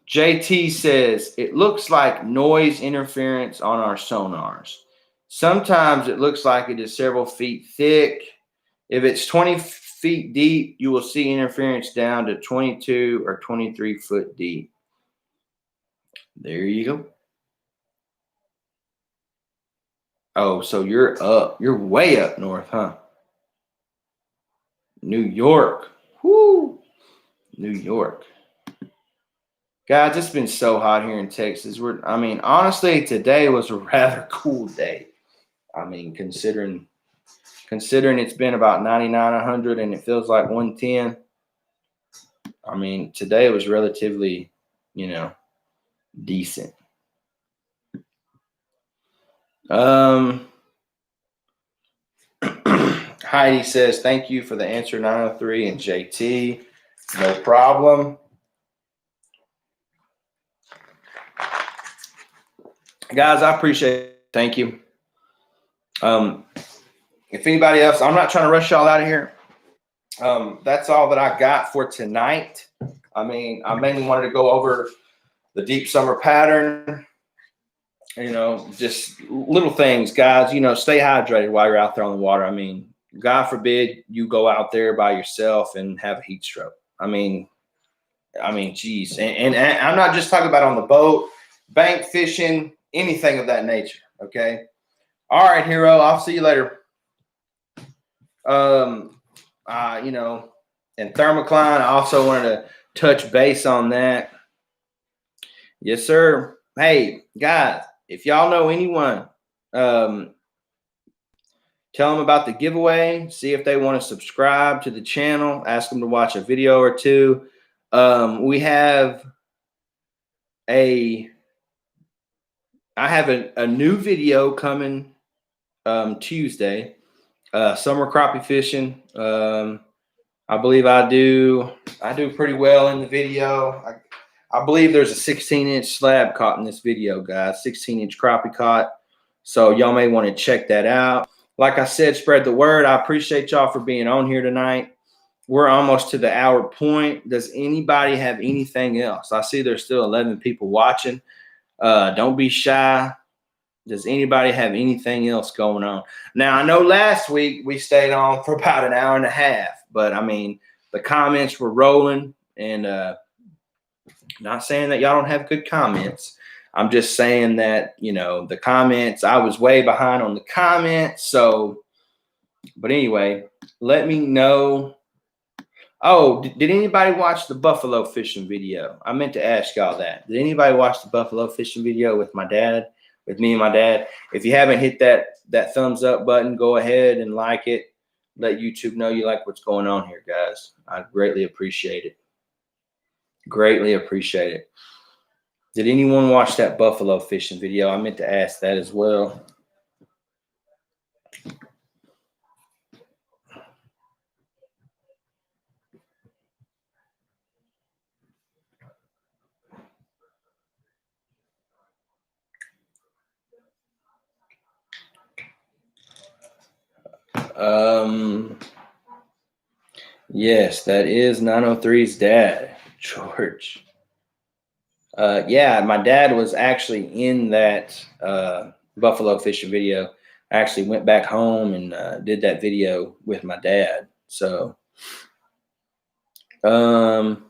JT says, it looks like noise interference on our sonars. Sometimes it looks like it is several feet thick. If it's 20 feet deep, you will see interference down to 22 or 23 foot deep. There you go. Oh, so you're up. You're way up north, huh? New York. Whoo. New York. Guys, it's been so hot here in Texas. Honestly, today was a rather cool day. Considering it's been about 99, 100, and it feels like 110. Today was relatively, decent. Heidi says, thank you for the answer, 903 and JT. No problem. Guys, I appreciate it. Thank you. If anybody else, I'm not trying to rush y'all out of here. That's all that I got for tonight. I mainly wanted to go over the deep summer pattern, just little things, guys, stay hydrated while you're out there on the water. God forbid you go out there by yourself and have a heat stroke. Geez. And I'm not just talking about on the boat, bank fishing, anything of that nature. Okay. All right, hero. I'll see you later. And Thermocline, I also wanted to touch base on that. Yes, sir. Hey, guys, if y'all know anyone, tell them about the giveaway. See if they want to subscribe to the channel. Ask them to watch a video or two. I have a new video coming Tuesday. Summer crappie fishing. I believe I do pretty well in the video. I believe there's a 16-inch slab caught in this video, guys. 16-inch crappie caught. So y'all may want to check that out. Like I said, spread the word. I appreciate y'all for being on here tonight. We're almost to the hour point. Does anybody have anything else? I see there's still 11 people watching. Don't be shy. Does anybody have anything else going on? Now, I know last week we stayed on for about an hour and a half, but the comments were rolling, and not saying that y'all don't have good comments. I'm just saying that, the comments, I was way behind on the comments. So, but anyway, let me know. Oh, did anybody watch the buffalo fishing video? I meant to ask y'all that. Did anybody watch the buffalo fishing video with me and my dad? If you haven't hit that thumbs up button, go ahead and like it. Let YouTube know you like what's going on here, guys. I greatly appreciate it. Greatly appreciate it. Did anyone watch that buffalo fishing video? I meant to ask that as well. Yes, that is 903's dad, George. Yeah, my dad was actually in that buffalo fishing video. I actually went back home and did that video with my dad. So, JT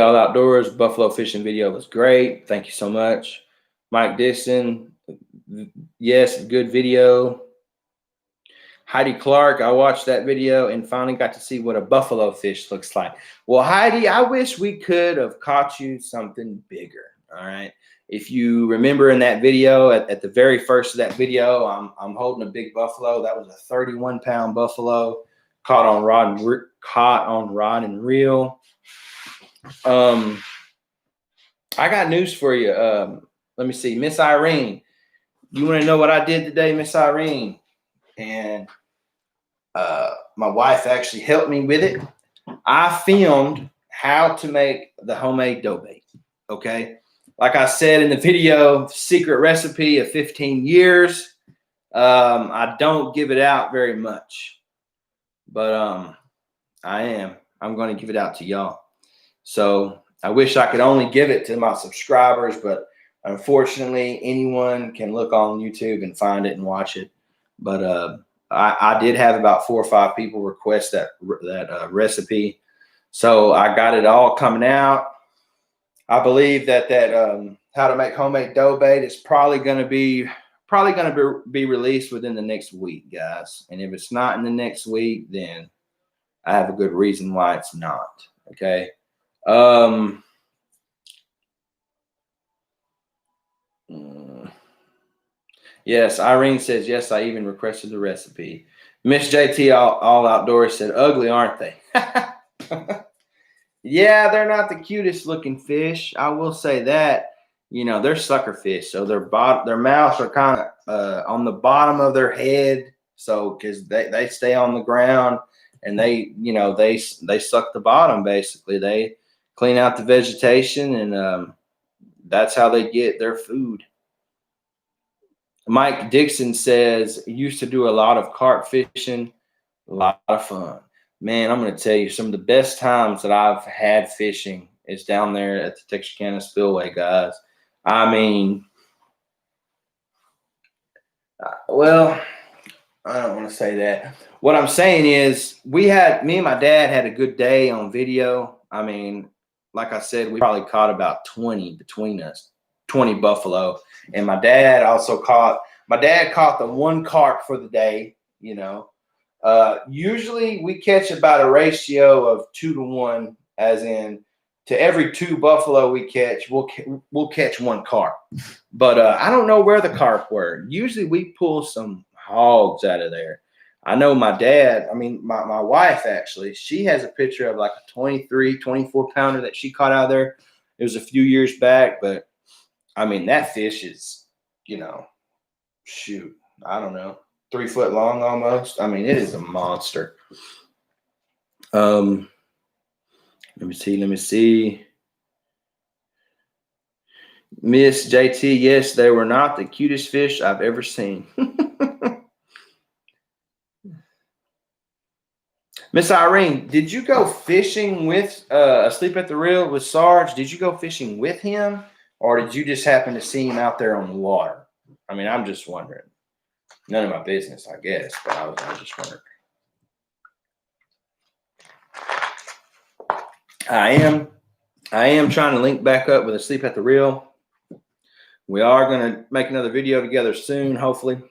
All Outdoors buffalo fishing video was great. Thank you so much. Mike Dixon, yes, good video. Heidi Clark, I watched that video and finally got to see what a buffalo fish looks like. Well, Heidi, I wish we could have caught you something bigger. All right. If you remember in that video, at the very first of that video, I'm holding a big buffalo. That was a 31-pound buffalo caught on rod and reel. I got news for you. Let me see, Miss Irene. You want to know what I did today, Miss Irene? And my wife actually helped me with it. I filmed how to make the homemade dough bait. Okay. Like I said in the video, secret recipe of 15 years. I don't give it out very much, but I am. I'm going to give it out to y'all. So I wish I could only give it to my subscribers, but unfortunately, anyone can look on YouTube and find it and watch it. But I did have about 4 or 5 people request that recipe, so I got it all coming out. I believe that how to make homemade dough bait is probably going to be released within the next week, guys. And if it's not in the next week, then I have a good reason why it's not. Okay. Yes, Irene says yes. I even requested the recipe. Miss JT all outdoors said ugly, aren't they? Yeah, they're not the cutest looking fish. I will say that. They're sucker fish, so their mouths are kind of on the bottom of their head, so because they stay on the ground and they suck the bottom basically. They clean out the vegetation and that's how they get their food. Mike Dixon says used to do a lot of carp fishing, a lot of fun. Man, I'm going to tell you some of the best times that I've had fishing is down there at the Texarkana Spillway, guys. I mean, well, I don't want to say that. What I'm saying is me and my dad had a good day on video. I mean, like I said, we probably caught about 20 between us, 20 buffalo. And my dad caught the one carp for the day, Usually we catch about a ratio of 2 to 1, as in to every 2 buffalo we catch, we'll catch 1 carp. But I don't know where the carp were. Usually we pull some hogs out of there. I know my wife actually, she has a picture of like a 23, 24 pounder that she caught out of there. It was a few years back, but I mean, that fish is, shoot, I don't know, 3 foot long almost. I mean, it is a monster. Let me see. Miss JT, yes, they were not the cutest fish I've ever seen. Miss Irene, did you go fishing with Asleep at the Reel with Sarge? Did you go fishing with him, or did you just happen to see him out there on the water? I mean, I'm just wondering. None of my business, I guess, but I was just wondering. I am trying to link back up with Asleep at the Reel. We are going to make another video together soon, hopefully.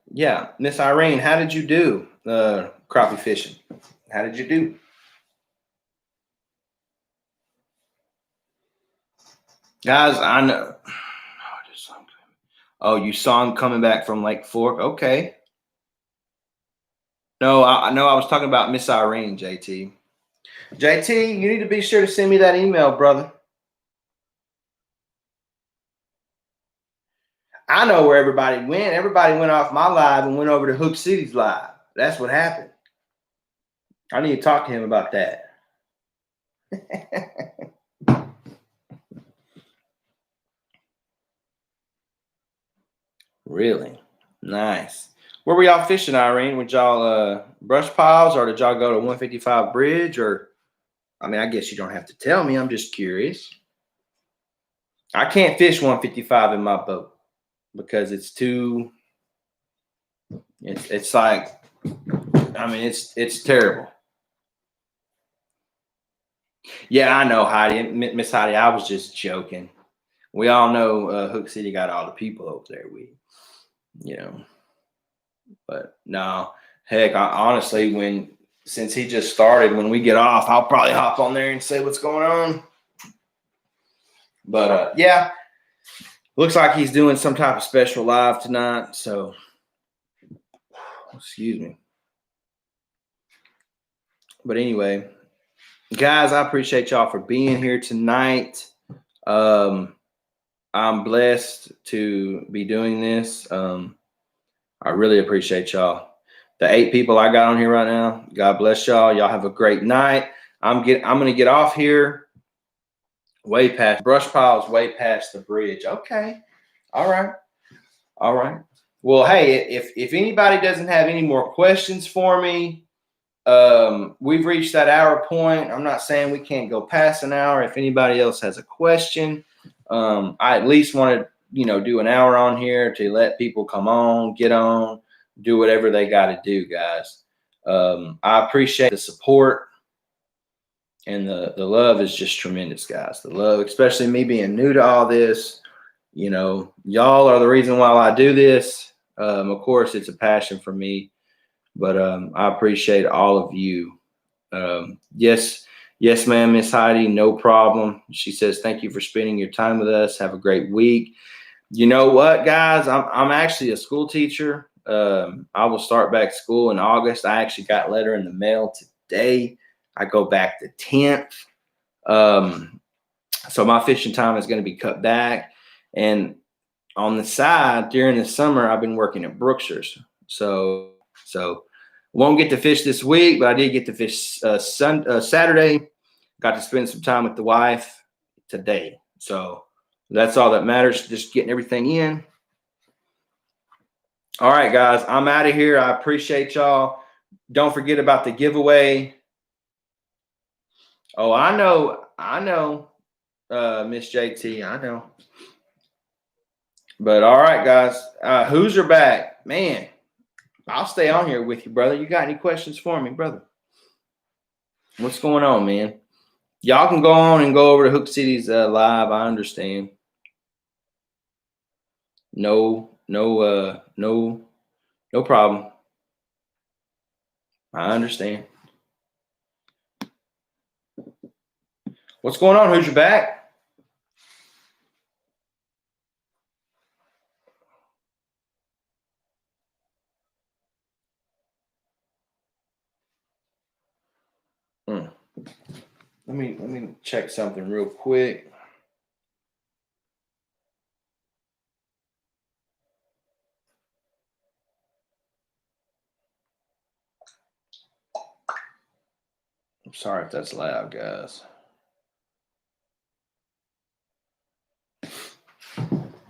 Yeah, Miss Irene, how did you do crappie fishing? How did you do? Guys, I know. Oh, you saw him coming back from Lake Fork? Okay. No, I was talking about Miss Irene, JT. JT, you need to be sure to send me that email, brother. I know where everybody went. Everybody went off my live and went over to Hook City's live. That's what happened. I need to talk to him about that. Really? Nice. Where were y'all fishing, Irene? Would y'all brush piles, or did y'all go to 155 Bridge? Or, I mean, I guess you don't have to tell me. I'm just curious. I can't fish 155 in my boat because it's too. It's like, I mean, it's terrible. Yeah, I know, Heidi. Miss Heidi, I was just joking. We all know Hook City got all the people over there. But no, heck, honestly, since he just started, when we get off, I'll probably hop on there and say what's going on. But yeah, looks like he's doing some type of special live tonight. So, excuse me. But anyway, guys, I appreciate y'all for being here tonight. I'm blessed to be doing this. I really appreciate y'all. The 8 people I got on here right now, God bless y'all. Y'all have a great night. I'm going to get off here way past brush piles, way past the bridge. Okay. All right. Well, hey, if anybody doesn't have any more questions for me, we've reached that hour point. I'm not saying we can't go past an hour. If anybody else has a question, I at least want to, do an hour on here to let people come on, get on, do whatever they got to do, guys. I appreciate the support, and the love is just tremendous, guys. The love, especially me being new to all this, y'all are the reason why I do this. Of course, it's a passion for me, but I appreciate all of you. Yes, ma'am, Miss Heidi, no problem. She says, thank you for spending your time with us. Have a great week. You know what, guys? I'm actually a school teacher. I will start back school in August. I actually got a letter in the mail today. I go back the 10th. So my fishing time is going to be cut back. And on the side, during the summer, I've been working at Brookshire's. So won't get to fish this week, but I did get to fish Saturday. Got to spend some time with the wife today. So that's all that matters, just getting everything in. All right, guys, I'm out of here. I appreciate y'all. Don't forget about the giveaway. Oh, I know, Miss JT, I know. But all right, guys, Hoosier back. Man, I'll stay on here with you, brother. You got any questions for me, brother? What's going on, man? Y'all can go on and go over to Hook City's live. I understand. No problem. I understand. What's going on? Who's your back? Let me check something real quick. I'm sorry if that's loud, guys.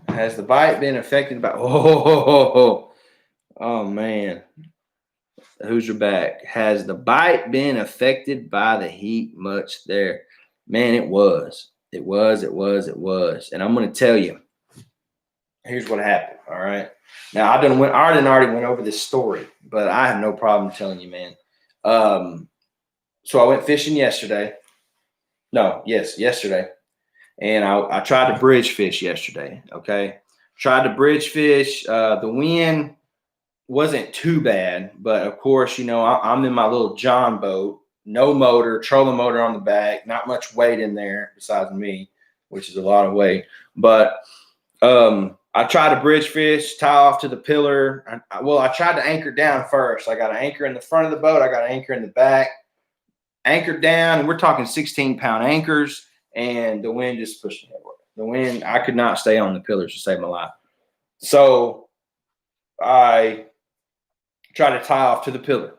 Has the bite been affected by? Oh man. Who's your back? Has the bite been affected by the heat much there? Man, it was. And I'm going to tell you, here's what happened. All right. Now, I already went over this story, but I have no problem telling you, man. So I went fishing yesterday. Yesterday. And I tried to bridge fish yesterday. Okay. Tried to bridge fish. The wind wasn't too bad, but of course, I'm in my little John boat, no motor, trolling motor on the back, not much weight in there besides me, which is a lot of weight. But I tried to bridge fish, tie off to the pillar. I tried to anchor down first. I got an anchor in the front of the boat. I got an anchor in the back, anchored down, and we're talking 16-pound anchors, and the wind just pushed me everywhere. The wind, I could not stay on the pillars to save my life. So I tried to tie off to the pillar.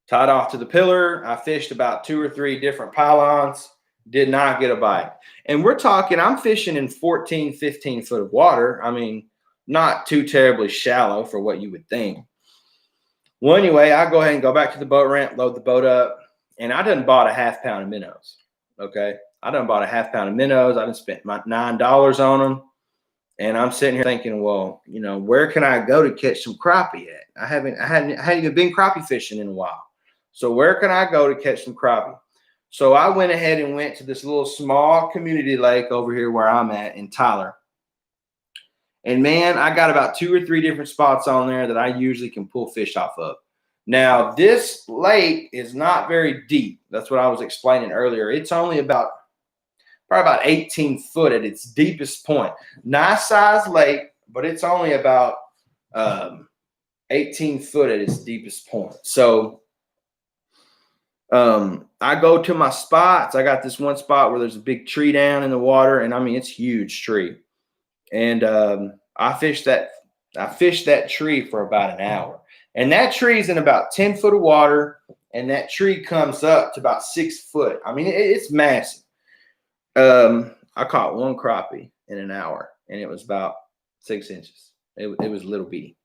Tied off to the pillar. I fished about 2 or 3 different pylons. Did not get a bite. And we're talking, I'm fishing in 14, 15 foot of water. I mean, not too terribly shallow for what you would think. Well, anyway, I go ahead and go back to the boat ramp, load the boat up, and I done bought a half pound of minnows. Okay. I done bought a half pound of minnows. I done spent my $9 on them. And I'm sitting here thinking, well, where can I go to catch some crappie at? I hadn't even been crappie fishing in a while. So where can I go to catch some crappie? So I went ahead and went to this little small community lake over here where I'm at in Tyler. And man, I got about 2 or 3 different spots on there that I usually can pull fish off of. Now, this lake is not very deep. That's what I was explaining earlier. It's only probably about 18 foot at its deepest point. Nice size lake, but it's only about 18 foot at its deepest point. So I go to my spots. I got this one spot where there's a big tree down in the water, and I mean, it's a huge tree. And I fished that tree for about an hour. And that tree's in about 10 foot of water, and that tree comes up to about 6 foot. I mean, it's massive. I caught one crappie in an hour, and it was about 6 inches. It was little bitty.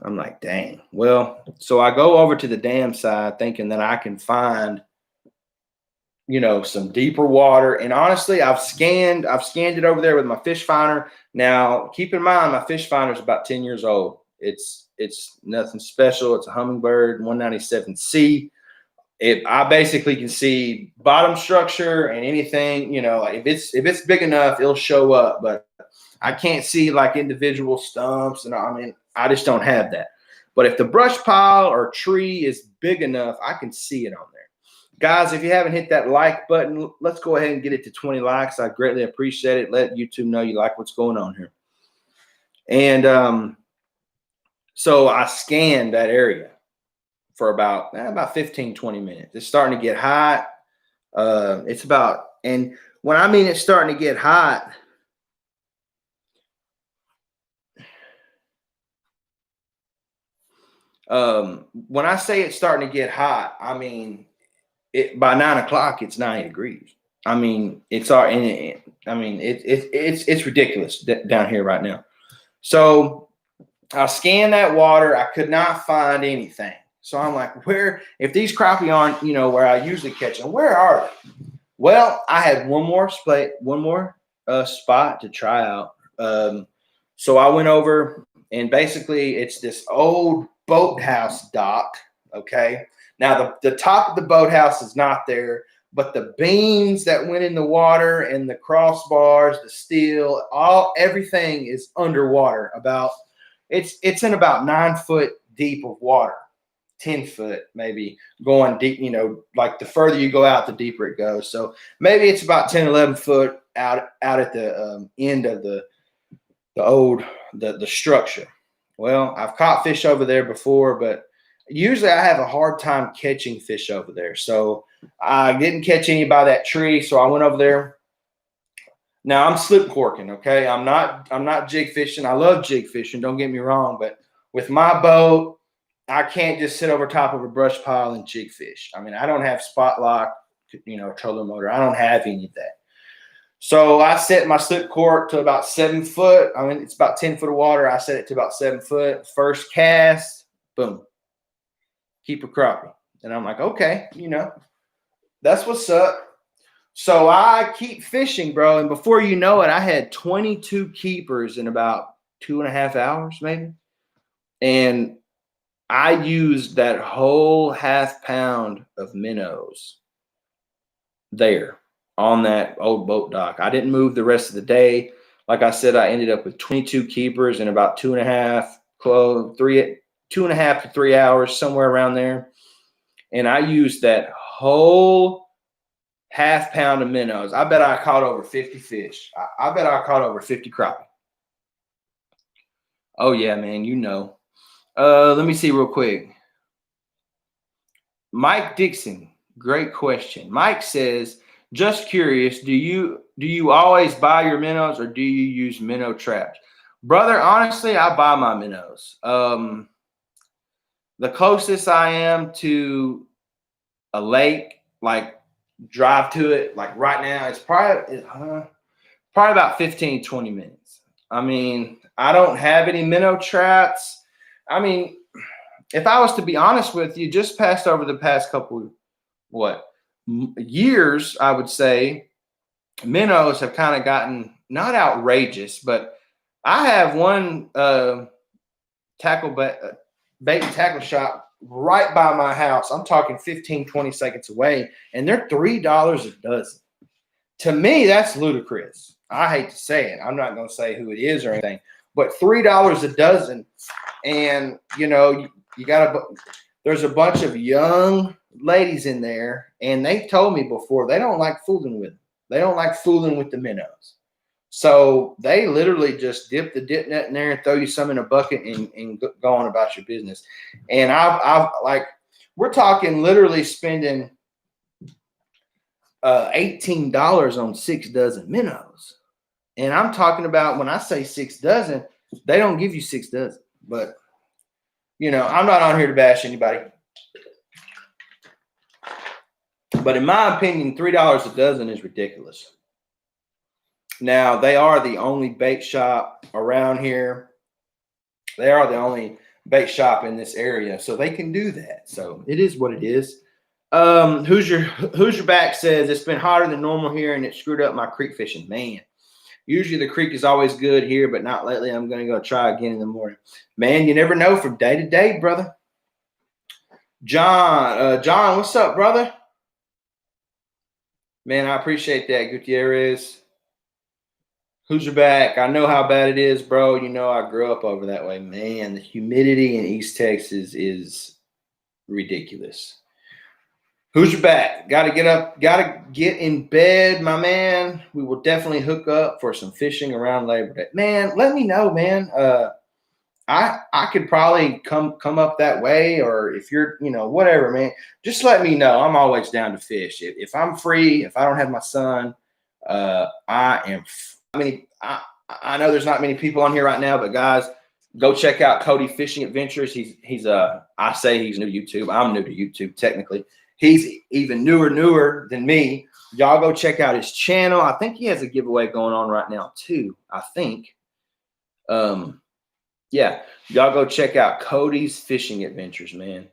I'm like, dang. Well, so I go over to the dam side thinking that I can find, some deeper water. And honestly, I've scanned it over there with my fish finder. Now, keep in mind, my fish finder is about 10 years old. It's nothing special. It's a Humminbird 197C. I basically can see bottom structure and anything, like if it's big enough, it'll show up. But I can't see like individual stumps, and I just don't have that. But if the brush pile or tree is big enough, I can see it on there. Guys, if you haven't hit that like button, let's go ahead and get it to 20 likes. I greatly appreciate it. Let YouTube know you like what's going on here. And so I scanned that area for about 15, 20 minutes. It's starting to get hot. And when I mean it's starting to get hot, when I say it's starting to get hot, I mean by 9 o'clock it's 90 degrees. I mean it's ridiculous down here right now. So I scanned that water. I could not find anything. So I'm like, if these crappie aren't, where I usually catch them, where are they? Well, I had one more spot to try out. So I went over, and basically it's this old boathouse dock. Okay. Now the top of the boathouse is not there, but the beams that went in the water and the crossbars, the steel, everything is underwater. It's in about 9 foot deep of water, 10 foot maybe, going deep, like the further you go out, the deeper it goes. So maybe it's about 10, 11 foot out at the end of the structure. Well, I've caught fish over there before, but usually I have a hard time catching fish over there. So I didn't catch any by that tree. So I went over there. Now I'm slip corking. Okay. I'm not jig fishing. I love jig fishing. Don't get me wrong. But with my boat, I can't just sit over top of a brush pile and jig fish. I mean, I don't have spot lock, trolling motor. I don't have any of that. So I set my slip cork to about 7 foot. I mean, it's about 10 foot of water. I set it to about 7 foot. First cast, boom, keeper crappie. And I'm like, okay, that's what's up. So I keep fishing, bro. And before you know it, I had 22 keepers in about 2.5 hours, maybe. And I used that whole half pound of minnows there on that old boat dock. I didn't move the rest of the day. Like I said, I ended up with 22 keepers in about 2.5 to 3 hours, somewhere around there. And I used that whole half pound of minnows. I bet I caught over 50 fish. I bet I caught over 50 crappie. Oh yeah, man, let me see real quick. Mike Dixon, great question. Mike says, just curious, do you always buy your minnows, or do you use minnow traps? Brother, honestly, I buy my minnows. The closest I am to a lake, like drive to it, like right now, it's probably about 15, 20 minutes. I mean, I don't have any minnow traps. I mean, if I was to be honest with you, just over the past couple, years, I would say minnows have kind of gotten not outrageous, but I have one bait and tackle shop right by my house. I'm talking 15, 20 seconds away, and they're $3 a dozen. To me, that's ludicrous. I hate to say it. I'm not going to say who it is or anything, but $3 a dozen. And, there's a bunch of young ladies in there, and they told me before they don't like fooling with them. They don't like fooling with the minnows. So they literally just dip the dip net in there and throw you some in a bucket and go on about your business. And we're talking literally spending $18 on 6 dozen minnows. And I'm talking about, when I say 6 dozen, they don't give you 6 dozen. But, I'm not on here to bash anybody. But in my opinion, $3 a dozen is ridiculous. Now, they are the only bait shop around here. They are the only bait shop in this area, so they can do that. So it is what it is. Who's your back says it's been hotter than normal here and it screwed up my creek fishing. Man, usually the creek is always good here, but not lately. I'm going to go try again in the morning. Man, you never know from day to day, brother. John, what's up, brother? Man, I appreciate that, Gutierrez. Who's your back? I know how bad it is, bro. You know I grew up over that way. Man, the humidity in East Texas is ridiculous. Who's your back? Got to get up. Got to get in bed, my man. We will definitely hook up for some fishing around Labor Day. Man, let me know, man. I could probably come up that way, or if you're, whatever, man. Just let me know. I'm always down to fish. If I'm free, if I don't have my son, I am. I know there's not many people on here right now, but guys, go check out Cody Fishing Adventures. I say he's new to YouTube. I'm new to YouTube technically. He's even newer than me. Y'all go check out his channel. I think he has a giveaway going on right now too. I think. Yeah, y'all go check out Cody's Fishing Adventures, man.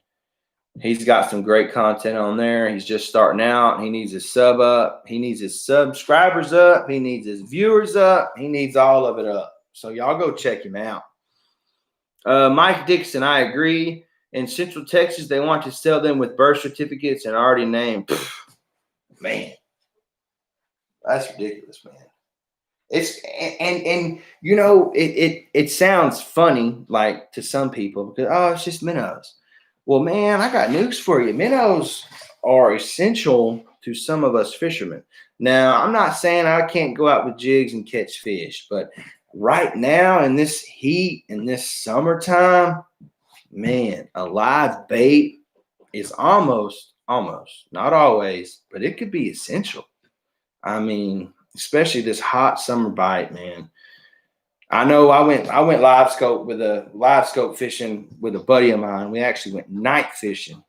He's got some great content on there. He's just starting out. He needs his sub up. He needs his subscribers up. He needs his viewers up. He needs all of it up. So y'all go check him out. Mike Dixon, I agree. In Central Texas, they want to sell them with birth certificates and already named. Man, that's ridiculous, man. It's and it sounds funny like to some people because it's just minnows. Well, man, I got news for you. Minnows are essential to some of us fishermen. Now, I'm not saying I can't go out with jigs and catch fish, but right now in this heat, in this summertime, man, a live bait is almost, not always, but it could be essential. I mean, especially this hot summer bite, man. I know I went live scope fishing with a buddy of mine. We actually went night fishing.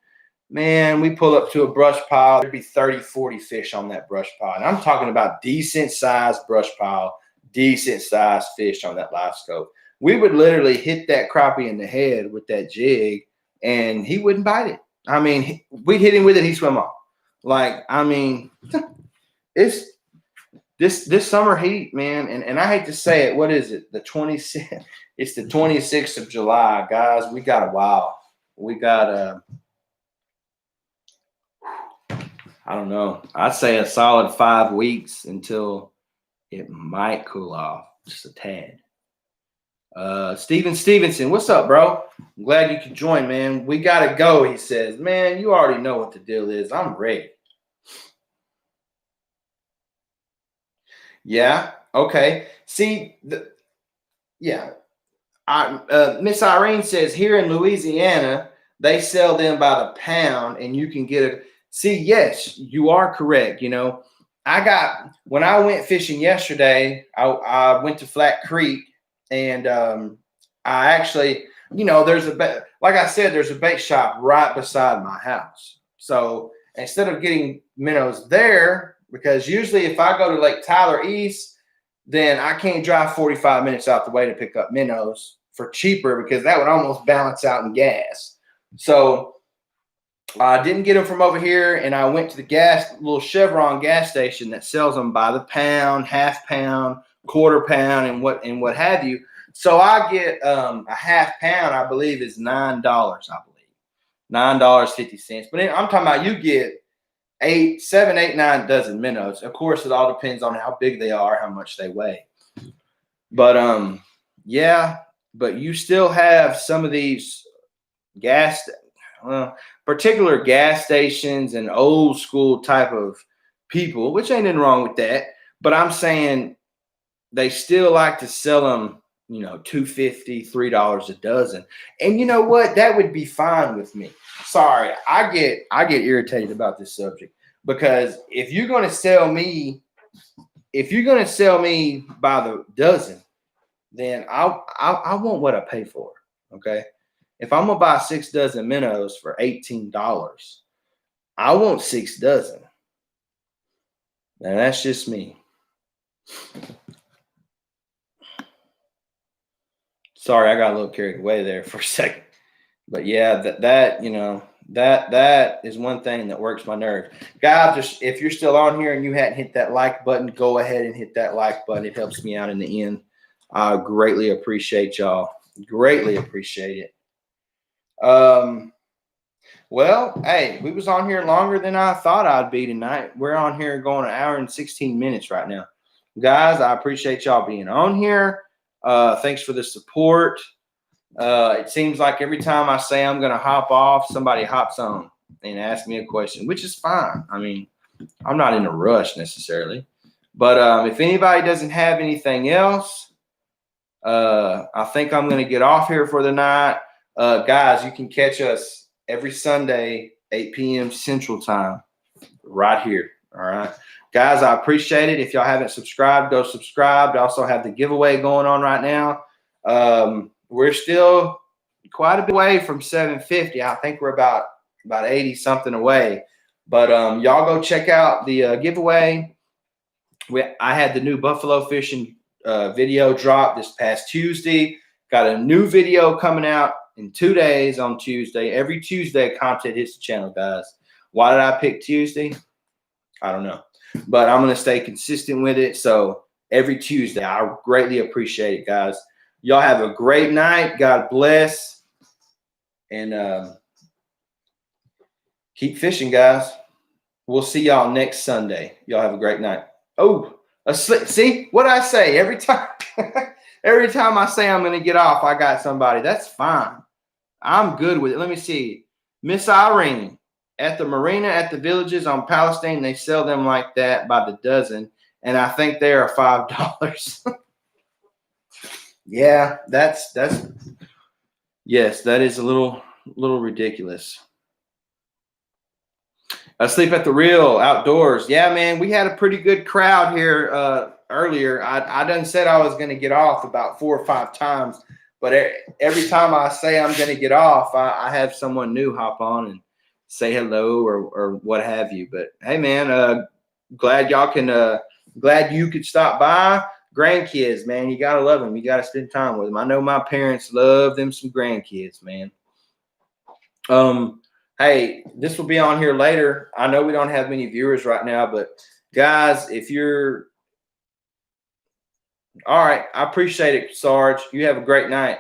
Man, we pull up to a brush pile. There'd be 30, 40 fish on that brush pile. And I'm talking about decent sized brush pile, decent sized fish on that live scope. We would literally hit that crappie in the head with that jig and he wouldn't bite it. I mean, we'd hit him with it, he'd swim off. It's this summer heat, man, and I hate to say it, what is it? The 26th. It's the 26th of July, guys. We got a while. We got I don't know. I'd say a solid 5 weeks until it might cool off just a tad. Steven Stevenson, what's up, bro? I'm glad you could join, man. We gotta go, he says. Man, you already know what the deal is. I'm ready. Yeah. Okay. See, Miss Irene says here in Louisiana, they sell them by the pound and you can get it. See, yes, you are correct. When I went fishing yesterday, I went to Flat Creek and I actually, there's like I said, there's a bait shop right beside my house. So instead of getting minnows there, because usually if I go to Lake Tyler East, then I can't drive 45 minutes out the way to pick up minnows for cheaper because that would almost balance out in gas. So I didn't get them from over here, and I went to the little Chevron gas station that sells them by the pound, half pound, quarter pound, and what have you. So I get a half pound, I believe, is $9. I believe $9.50. But I'm talking about you get 8, 7, 8, 9 dozen minnows. Of course, it all depends on how big they are, how much they weigh. But but you still have some of these particular gas stations and old school type of people, which ain't nothing wrong with that. But I'm saying they still like to sell them, $2.50, $3 a dozen. And you know what? That would be fine with me. Sorry, I get irritated about this subject because if you're going to sell me by the dozen, then I want what I pay for. Okay. If I'm gonna buy 6 dozen minnows for $18, I want 6 dozen. Now that's just me. Sorry, I got a little carried away there for a second. But yeah, that is one thing that works my nerves. Guys, just if you're still on here and you hadn't hit that like button, go ahead and hit that like button. It helps me out in the end. I greatly appreciate y'all. Greatly appreciate it. Well, hey, we was on here longer than I thought I'd be tonight. We're on here going an hour and 16 minutes right now. Guys, I appreciate y'all being on here. Thanks for the support. It seems like every time I say I'm going to hop off, somebody hops on and asks me a question, which is fine. I mean, I'm not in a rush necessarily. But if anybody doesn't have anything else, I think I'm going to get off here for the night. Guys, you can catch us every Sunday, 8 p.m. Central Time, right here. All right. Guys, I appreciate it. If y'all haven't subscribed, go subscribe. I also have the giveaway going on right now. We're still quite a bit away from 750. I think we're about 80 something away. But y'all go check out the giveaway. I had the new buffalo fishing video drop this past Tuesday. Got a new video coming out in 2 days on Tuesday. Every Tuesday, content hits the channel, guys. Why did I pick Tuesday? I don't know. But I'm going to stay consistent with it. So every Tuesday, I greatly appreciate it, guys. Y'all have a great night. God bless. And keep fishing, guys. We'll see y'all next Sunday. Y'all have a great night. Oh, see what I say every time. Every time I say I'm going to get off, I got somebody. That's fine. I'm good with it. Let me see. Miss Irene, at the marina at the Villages on Palestine, they sell them like that by the dozen, and I think they are $5. Yeah, that's yes, that is a little ridiculous. Sleep at the Real Outdoors. Yeah, man, we had a pretty good crowd here earlier. I done said I was going to get off about 4 or 5 times, but every time I say I'm going to get off, I have someone new hop on and say hello or what have you. But hey, man, glad y'all can. Glad you could stop by. Grandkids, man, you gotta love them. You gotta spend time with them. I know my parents love them some grandkids, man. Hey, this will be on here later. I know we don't have many viewers right now, but guys, if you're all right, I appreciate it, Sarge. You have a great night.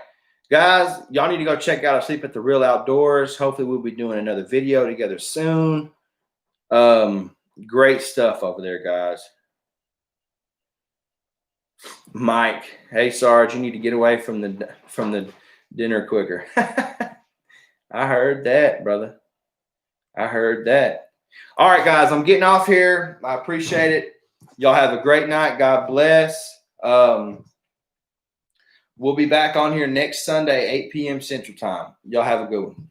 Guys, y'all need to go check out Sleep at the Real Outdoors. Hopefully we'll be doing another video together soon. Great stuff over there, guys. Mike, hey Sarge, you need to get away from the dinner quicker. I heard that, brother. I heard that. All right, guys, I'm getting off here. I appreciate it. Y'all have a great night. God bless. We'll be back on here next Sunday, 8 p.m. Central Time. Y'all have a good one.